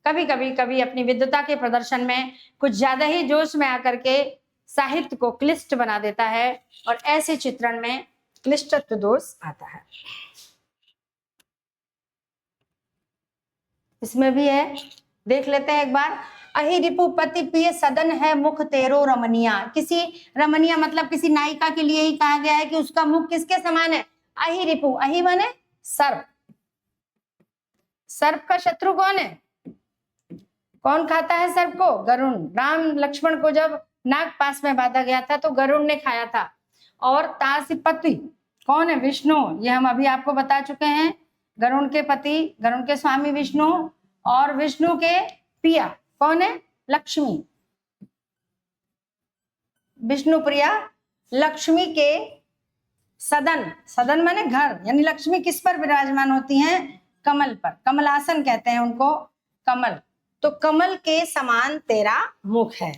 कभी अपनी विद्वता के प्रदर्शन में कुछ ज्यादा ही जोश में आकर के साहित्य को क्लिष्ट बना देता है, और ऐसे चित्रण में क्लिष्टत्व दोष आता है। इसमें भी है, देख लेते हैं एक बार। अहि रिपु पति पिय सदन है मुख तेरो रमनिया। किसी रमनिया मतलब किसी नायिका के लिए ही कहा गया है कि उसका मुख किसके समान है? अहि रिपु, अहि माने सर्प, सर्प का शत्रु कौन है? कौन खाता है सर्प को? गरुण। राम लक्ष्मण को जब नाग पास में बांधा गया था तो गरुण ने खाया था। और तासी पति कौन है? विष्णु। ये हम अभी आपको बता चुके हैं। गरुण के पति, गरुण के स्वामी विष्णु, और विष्णु के पिया कौन है? लक्ष्मी। विष्णु प्रिया लक्ष्मी के सदन, सदन माने घर, यानी लक्ष्मी किस पर विराजमान होती हैं? कमल पर, कमलासन कहते हैं उनको, कमल। तो कमल के समान तेरा मुख है।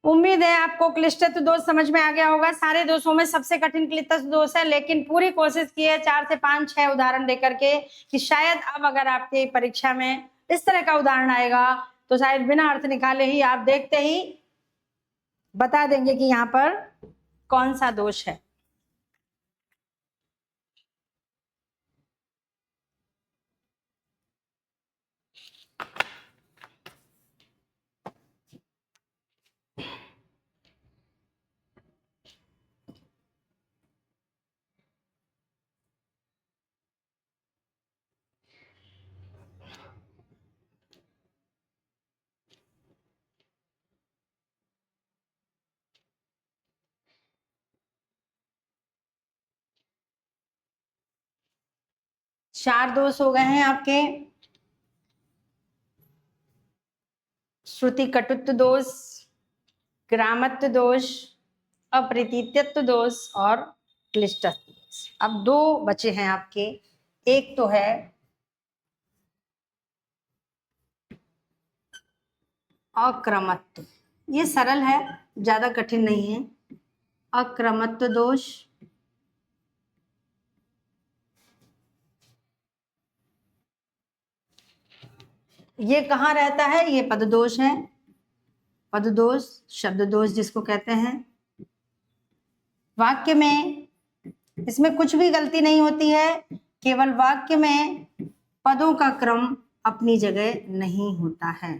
उम्मीद है आपको क्लिष्टत्व दोष समझ में आ गया होगा। सारे दोषों में सबसे कठिन क्लिष्टत्व दोष है, लेकिन पूरी कोशिश की है 4 से 5 6 उदाहरण देकर के कि शायद अब अगर आपके परीक्षा में इस तरह का उदाहरण आएगा तो शायद बिना अर्थ निकाले ही आप देखते ही बता देंगे कि यहाँ पर कौन सा दोष है। चार दोष हो गए हैं आपके। श्रुति कटुत्व दोष, ग्रामत्व दोष, अप्रतीत्यत्व दोष और क्लिष्टत्व दोष। अब 2 बचे हैं आपके। एक तो है अक्रमत्व, ये सरल है, ज्यादा कठिन नहीं है। अक्रमत्व दोष, ये कहाँ रहता है? ये पद दोष है, पद दोष, शब्द दोष जिसको कहते हैं। वाक्य में इसमें कुछ भी गलती नहीं होती है, केवल वाक्य में पदों का क्रम अपनी जगह नहीं होता है,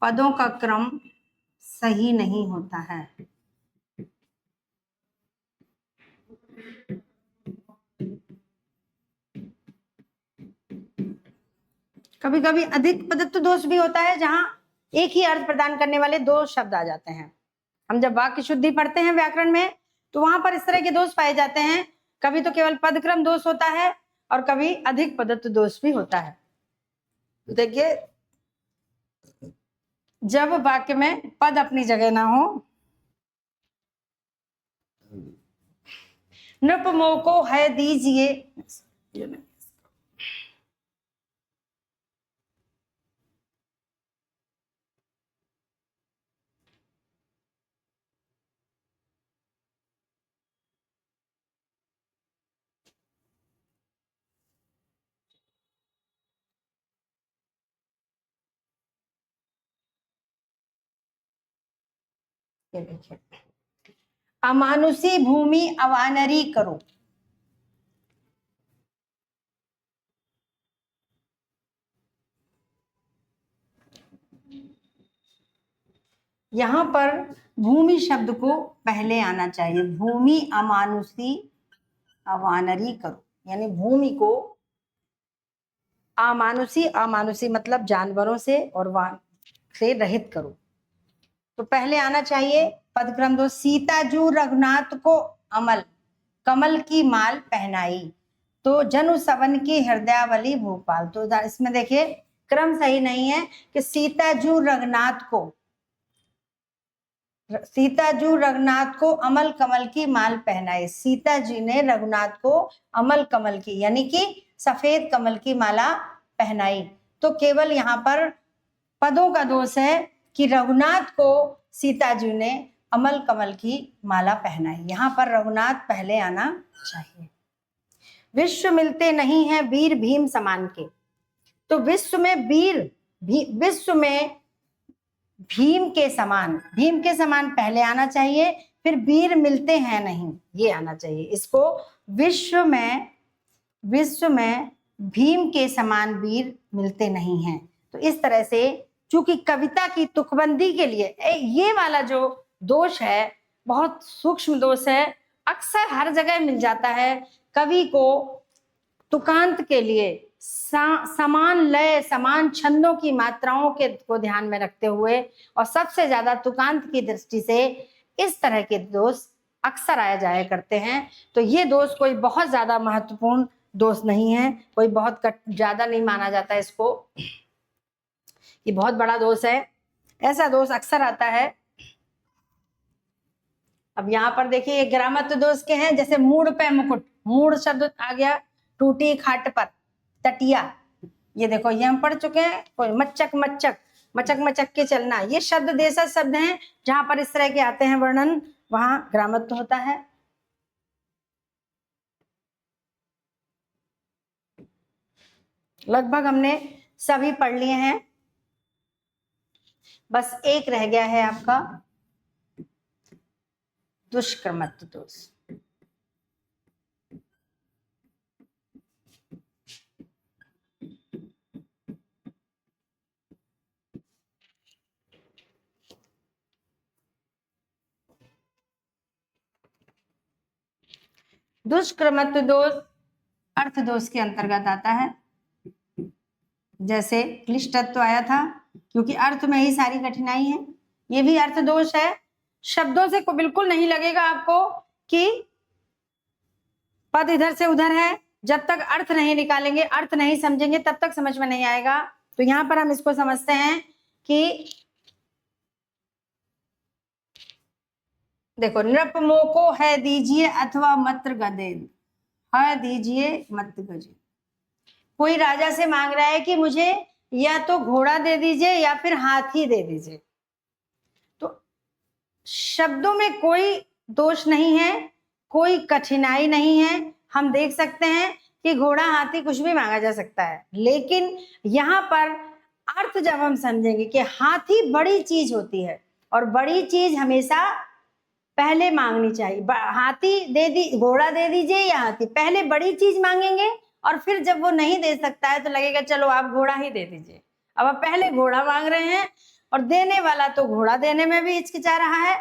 पदों का क्रम सही नहीं होता है। कभी कभी अधिक पदत्व दोष भी होता है, जहां एक ही अर्थ प्रदान करने वाले 2 शब्द आ जाते हैं। हम जब वाक्य शुद्धि पढ़ते हैं व्याकरण में तो वहां पर इस तरह के दोष पाए जाते हैं। कभी तो केवल पदक्रम दोष होता है और कभी अधिक पदत्व दोष भी होता है। देखिए जब वाक्य में पद अपनी जगह ना हो। नृप मोह को है दीजिए, ये देखिए, अमानुषी भूमि अवानरी करो। यहां पर भूमि शब्द को पहले आना चाहिए। भूमि अमानुषी अवानरी करो, यानी भूमि को अमानुषी, अमानुषी मतलब जानवरों से और वान से रहित करो। तो पहले आना चाहिए पदक्रम 2, सीताजू रघुनाथ को अमल कमल की माल पहनाई, तो जनु सवन की हृदयावली भोपाल। तो इसमें देखिए क्रम सही नहीं है कि सीताजू रघुनाथ को, सीताजू रघुनाथ को अमल कमल की माल पहनाई। सीता जी ने रघुनाथ को अमल कमल की यानी कि सफेद कमल की माला पहनाई। तो केवल यहाँ पर पदों का दोष है कि रघुनाथ को सीता जी ने अमल कमल की माला पहनाई। यहाँ पर रघुनाथ पहले आना चाहिए। विश्व मिलते नहीं है वीर भीम समान के, तो विश्व में वीर विश्व में भीम के समान पहले आना चाहिए, फिर वीर मिलते हैं नहीं ये आना चाहिए। इसको विश्व में भीम के समान वीर मिलते नहीं हैं। तो इस तरह से चूंकि कविता की तुकबंदी के लिए ये वाला जो दोष है बहुत सूक्ष्म दोष है, अक्सर हर जगह मिल जाता है। कवि को तुकांत के लिए समान लय समान छंदों की मात्राओं के को ध्यान में रखते हुए और सबसे ज्यादा तुकांत की दृष्टि से इस तरह के दोष अक्सर आया जाया करते हैं। तो ये दोष कोई बहुत ज्यादा महत्वपूर्ण दोष नहीं है, कोई बहुत ज्यादा नहीं माना जाता इसको, ये बहुत बड़ा दोष है। ऐसा दोष अक्सर आता है। अब यहाँ पर देखिए ये ग्रामत्व दोष के हैं, जैसे मूड पे मुकुट, मूड शब्द आ गया, टूटी खाट पर, तटिया, ये देखो ये हम पढ़ चुके हैं। कोई मच्चक मच्चक, मचक मचक के चलना, ये शब्द देशज शब्द हैं, जहां पर इस तरह के आते हैं वर्णन वहां ग्रामत्व होता है। लगभग हमने सभी पढ़ लिए हैं, बस एक रह गया है आपका दुष्कर्मत्व दोष। दुष्कर्मत्व दोष अर्थ दोष के अंतर्गत आता है। जैसे क्लिष्टत्व आया था, क्योंकि अर्थ में ही सारी कठिनाई है, ये भी अर्थ दोष है। शब्दों से को बिल्कुल नहीं लगेगा आपको कि पद इधर से उधर है, जब तक अर्थ नहीं निकालेंगे, अर्थ नहीं समझेंगे, तब तक समझ में नहीं आएगा। तो यहां पर हम इसको समझते हैं कि देखो, नृप मोह को है दीजिए अथवा मत्र गदे, है दीजिए मत गजे। कोई राजा से मांग रहा है कि मुझे या तो घोड़ा दे दीजिए या फिर हाथी दे दीजिए। तो शब्दों में कोई दोष नहीं है, कोई कठिनाई नहीं है। हम देख सकते हैं कि घोड़ा हाथी कुछ भी मांगा जा सकता है, लेकिन यहाँ पर अर्थ जब हम समझेंगे कि हाथी बड़ी चीज होती है और बड़ी चीज हमेशा पहले मांगनी चाहिए। हाथी दे दी, घोड़ा दे दीजिए या हाथी, पहले बड़ी चीज मांगेंगे और फिर जब वो नहीं दे सकता है तो लगेगा चलो आप घोड़ा ही दे दीजिए। अब आप पहले घोड़ा मांग रहे हैं और देने वाला तो घोड़ा देने में भी हिचकिचा रहा है,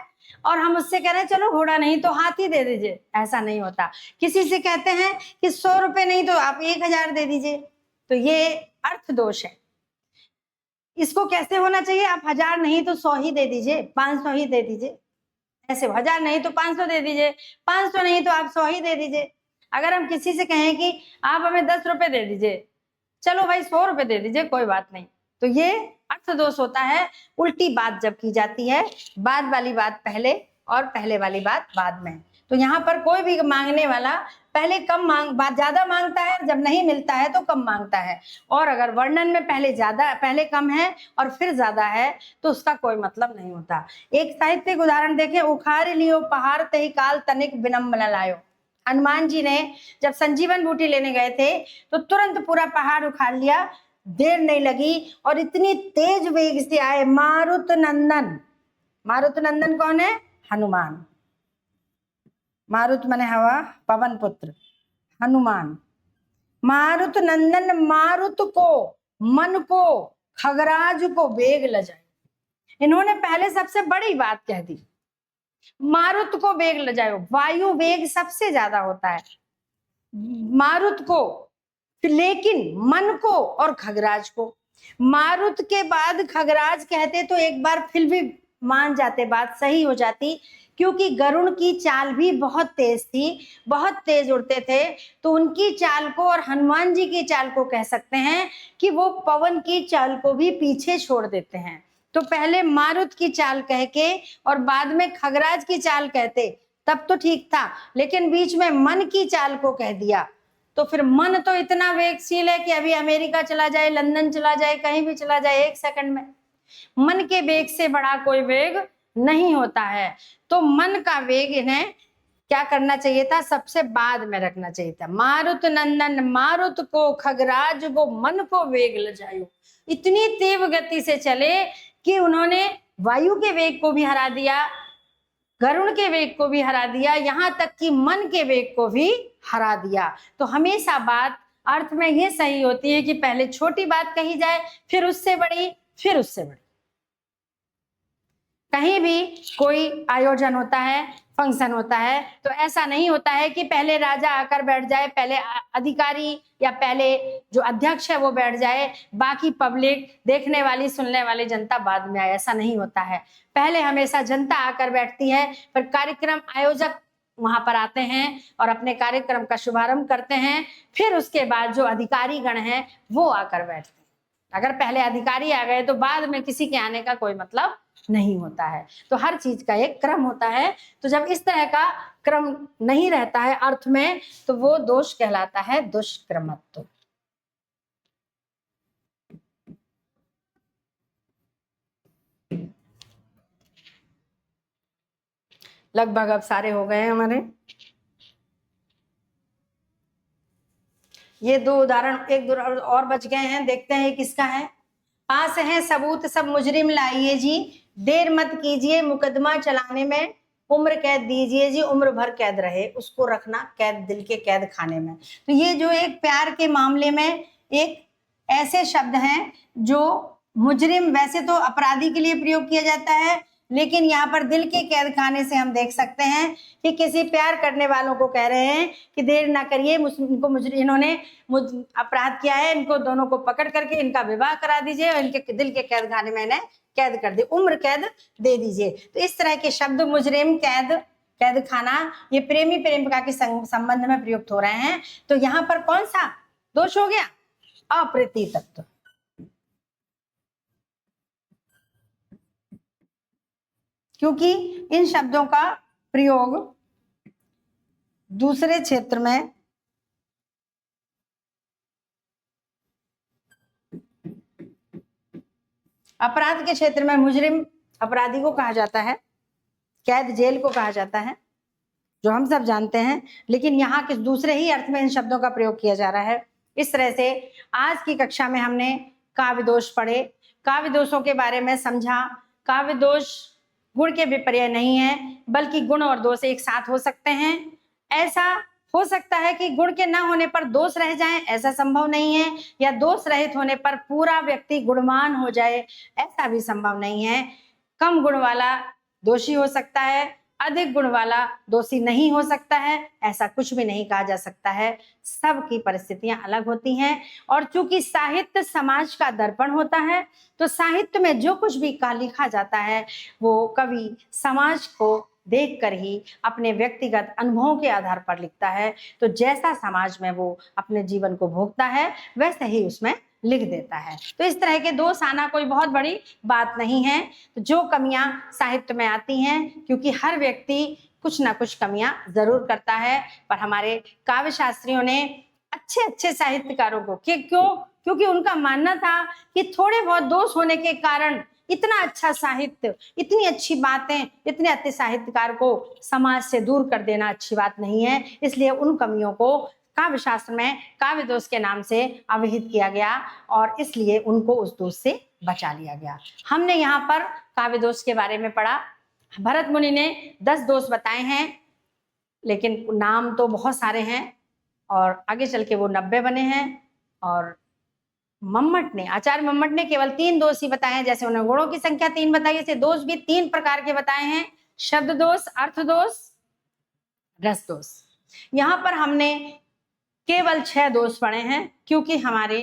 और हम उससे कह रहे हैं चलो घोड़ा नहीं तो हाथी दे दीजिए। ऐसा नहीं होता। किसी से कहते हैं कि 100 रुपए नहीं तो आप 1000 दे दीजिए, तो ये अर्थ दोष है। इसको कैसे होना चाहिए, आप 1000 नहीं तो 100 ही दे दीजिए, 500 ही दे दीजिए। ऐसे 1000 नहीं तो 500 दे दीजिए, 500 नहीं तो आप 100 ही दे दीजिए। अगर हम किसी से कहें कि आप हमें 10 रुपए दे दीजिए, चलो भाई 100 रुपए दे दीजिए कोई बात नहीं, तो ये अर्थ दोष होता है उल्टी बात जब की जाती है, बाद वाली बात पहले और पहले वाली बात बाद में। तो यहाँ पर कोई भी मांगने वाला पहले कम बात ज्यादा मांगता है, जब नहीं मिलता है तो कम मांगता है, और अगर वर्णन में पहले कम है और फिर ज्यादा है तो उसका कोई मतलब नहीं होता। एक साहित्यिक उदाहरण देखें, उखाड़ लियो पहाड़ तही काल तनिक बिनम न लायो। हनुमान जी ने जब संजीवन बूटी लेने गए थे तो तुरंत पूरा पहाड़ उखाड़ लिया, देर नहीं लगी, और इतनी तेज वेग से आए मारुत नंदन। मारुत नंदन कौन है? हनुमान। मारुत माने हवा, पवन पुत्र, हनुमान। मारुत नंदन मारुत को, मन को, खगराज को वेग लजाए। इन्होंने पहले सबसे बड़ी बात कह दी, मारुत को वेग लजायो। वायु वेग सबसे ज्यादा होता है, मारुत को, लेकिन मन को और खगराज को। मारुत के बाद खगराज कहते तो एक बार फिर भी मान जाते, बात सही हो जाती, क्योंकि गरुड़ की चाल भी बहुत तेज थी, बहुत तेज उड़ते थे, तो उनकी चाल को और हनुमान जी की चाल को कह सकते हैं कि वो पवन की चाल को भी पीछे छोड़ देते हैं। तो पहले मारुत की चाल कह के और बाद में खगराज की चाल कहते तब तो ठीक था, लेकिन बीच में मन की चाल को कह दिया तो फिर मन तो इतना वेगशील है कि अभी अमेरिका चला जाए, लंदन चला जाए, कहीं भी चला जाए एक सेकंड में। मन के वेग से बड़ा कोई वेग नहीं होता है। तो मन का वेग इन्हें क्या करना चाहिए था? सबसे बाद में रखना चाहिए था। मारुत नंदन मारुत को, खगराज को, मन को वेग लजायो। इतनी तीव्र गति से चले कि उन्होंने वायु के वेग को भी हरा दिया, गरुड़ के वेग को भी हरा दिया, यहां तक कि मन के वेग को भी हरा दिया। तो हमेशा बात अर्थ में ये सही होती है कि पहले छोटी बात कही जाए, फिर उससे बड़ी, फिर उससे बड़ी। कहीं भी कोई आयोजन होता है, फंक्शन होता है, तो ऐसा नहीं होता है कि पहले राजा आकर बैठ जाए, पहले अधिकारी या पहले जो अध्यक्ष है वो बैठ जाए, बाकी पब्लिक देखने वाली सुनने वाली जनता बाद में आए। ऐसा नहीं होता है, पहले हमेशा जनता आकर बैठती है, फिर कार्यक्रम आयोजक वहां पर आते हैं और अपने कार्यक्रम का शुभारंभ करते हैं, फिर उसके बाद जो अधिकारी गण हैं वो आकर बैठते हैं। अगर पहले अधिकारी आ गए तो बाद में किसी के आने का कोई मतलब नहीं होता है। तो हर चीज का एक क्रम होता है। तो जब इस तरह का क्रम नहीं रहता है अर्थ में तो वो दोष कहलाता है दुष्क्रमत्व। लगभग अब सारे हो गए हैं हमारे। ये दो उदाहरण, एक दो और बच गए हैं, देखते हैं किसका है। पास है सबूत सब मुजरिम लाइए जी, देर मत कीजिए मुकदमा चलाने में, उम्र कैद दीजिए जी उम्र भर कैद रहे, उसको रखना कैद दिल के कैद खाने में। तो ये जो एक प्यार के मामले में एक ऐसे शब्द हैं जो मुजरिम, वैसे तो अपराधी के लिए प्रयोग किया जाता है, लेकिन यहाँ पर दिल के कैद खाने से हम देख सकते हैं कि किसी प्यार करने वालों को कह रहे हैं कि देर ना करिए, इनको इन्होंने अपराध किया है, इनको दोनों को पकड़ करके इनका विवाह करा दीजिए और इनके दिल के कैद खाने में इन्हें कैद कर दे, उम्र कैद दे दीजिए। तो इस तरह के शब्द मुजरिम, कैद, कैद खाना, ये प्रेमी प्रेमिका के संबंध में प्रयुक्त हो रहे हैं। तो यहाँ पर कौन सा दोष हो गया? अप्रीति तत्व। क्योंकि इन शब्दों का प्रयोग दूसरे क्षेत्र में अपराध के क्षेत्र में मुजरिम अपराधी को कहा जाता है, कैद जेल को कहा जाता है, जो हम सब जानते हैं, लेकिन यहाँ किस दूसरे ही अर्थ में इन शब्दों का प्रयोग किया जा रहा है। इस तरह से आज की कक्षा में हमने काव्य दोष पढ़े, काव्य दोषों के बारे में समझा। काव्य दोष गुण के विपर्य नहीं है, बल्कि गुण और दोष एक साथ हो सकते हैं। ऐसा हो सकता है कि गुण के न होने पर दोष रह जाएं, ऐसा संभव नहीं है, या दोष रहित होने पर पूरा व्यक्ति गुणवान हो जाए, ऐसा भी संभव नहीं है। कम गुण वाला दोषी हो सकता है, अधिक गुण वाला दोषी नहीं हो सकता है, ऐसा कुछ भी नहीं कहा जा सकता है। सबकी परिस्थितियां अलग होती हैं, और चूंकि साहित्य समाज का दर्पण होता है, तो साहित्य में जो कुछ भी लिखा जाता है वो कवि समाज को देखकर ही अपने व्यक्तिगत अनुभवों के आधार पर लिखता है। तो जैसा समाज में वो अपने जीवन को भोगता है वैसे ही उसमें लिख देता है। तो इस तरह के दोष आना कोई बहुत बड़ी बात नहीं है। तो जो कमियां साहित्य में आती हैं, क्योंकि हर व्यक्ति कुछ ना कुछ कमियां जरूर करता है, पर हमारे काव्य शास्त्रियों ने अच्छे अच्छे साहित्यकारों को क्योंकि उनका मानना था कि थोड़े बहुत दोष होने के कारण इतना अच्छा साहित्य, इतनी अच्छी बातें, इतने अच्छे साहित्यकार को समाज से दूर कर देना अच्छी बात नहीं है। इसलिए उन कमियों को काव्य शास्त्र में काव्य दोष के नाम से अवहित किया गया और इसलिए उनको उस दोष से बचा लिया गया। हमने यहाँ पर काव्य दोष के बारे में पढ़ा। भरत मुनि ने 10 दोष बताए हैं, लेकिन नाम तो बहुत सारे हैं और आगे चल के वो 90 बने हैं। और आचार्य मम्मट ने केवल 3 दोष ही बताए हैं। जैसे उन्होंने गुणों की संख्या 3 बताई, ऐसे दोष भी 3 प्रकार के बताए हैं, शब्द दोष, अर्थ दोष, रस दोष। यहाँ पर हमने केवल 6 दोष पढ़े हैं, क्योंकि हमारे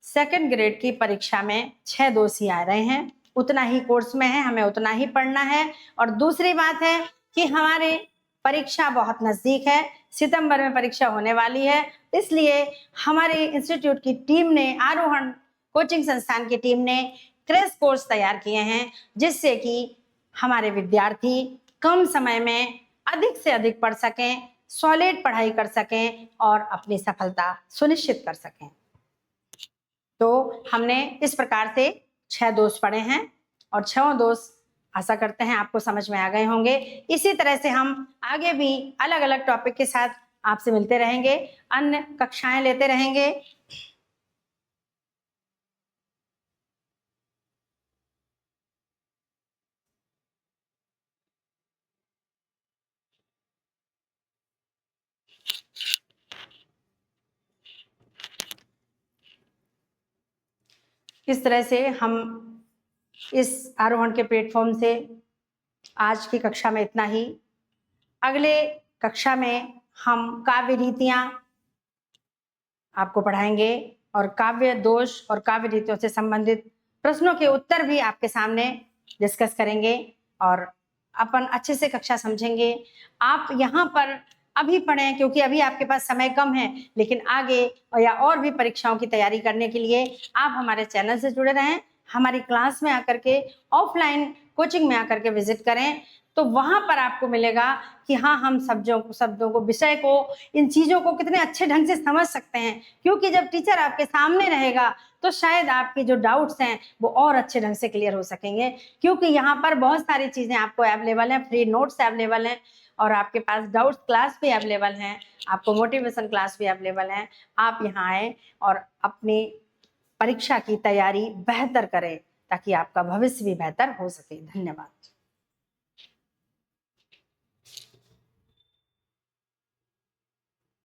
2nd ग्रेड की परीक्षा में 6 दोष ही आ रहे हैं। उतना ही कोर्स में है, हमें उतना ही पढ़ना है। और दूसरी बात है कि हमारे परीक्षा बहुत नजदीक है, सितंबर में परीक्षा होने वाली है। इसलिए हमारे इंस्टीट्यूट की टीम ने, आरोहण कोचिंग संस्थान की टीम ने क्रैश कोर्स तैयार किए हैं, जिससे कि हमारे विद्यार्थी कम समय में अधिक से अधिक पढ़ सकें, सॉलिड पढ़ाई कर सकें और अपनी सफलता सुनिश्चित कर सकें। तो हमने इस प्रकार से 6 दोष पढ़े हैं और 6 दोष आशा करते हैं आपको समझ में आ गए होंगे। इसी तरह से हम आगे भी अलग अलग टॉपिक के साथ आपसे मिलते रहेंगे, अन्य कक्षाएं लेते रहेंगे। इस तरह से हम इस आरोहण के प्लेटफॉर्म से आज की कक्षा में इतना ही। अगले कक्षा में हम काव्य रीतियां आपको पढ़ाएंगे और काव्य दोष और काव्य रीतियों से संबंधित प्रश्नों के उत्तर भी आपके सामने डिस्कस करेंगे और अपन अच्छे से कक्षा समझेंगे। आप यहाँ पर अभी पढ़ें, क्योंकि अभी आपके पास समय कम है, लेकिन आगे या और भी परीक्षाओं की तैयारी करने के लिए आप हमारे चैनल से जुड़े रहें, हमारी क्लास में आकर के, ऑफलाइन कोचिंग में आकर के विजिट करें। तो वहां पर आपको मिलेगा कि हाँ, हम शब्दों को, विषय को, इन चीजों को कितने अच्छे ढंग से समझ सकते हैं। क्योंकि जब टीचर आपके सामने रहेगा तो शायद आपके जो डाउट्स हैं वो और अच्छे ढंग से क्लियर हो सकेंगे, क्योंकि यहाँ पर बहुत सारी चीजें आपको अवेलेबल हैं, फ्री नोट्स अवेलेबल हैं और आपके पास डाउट्स क्लास भी अवेलेबल हैं, आपको मोटिवेशन क्लास भी अवेलेबल है। आप यहाँ आए और अपनी परीक्षा की तैयारी बेहतर करें, ताकि आपका भविष्य भी बेहतर हो सके। धन्यवाद।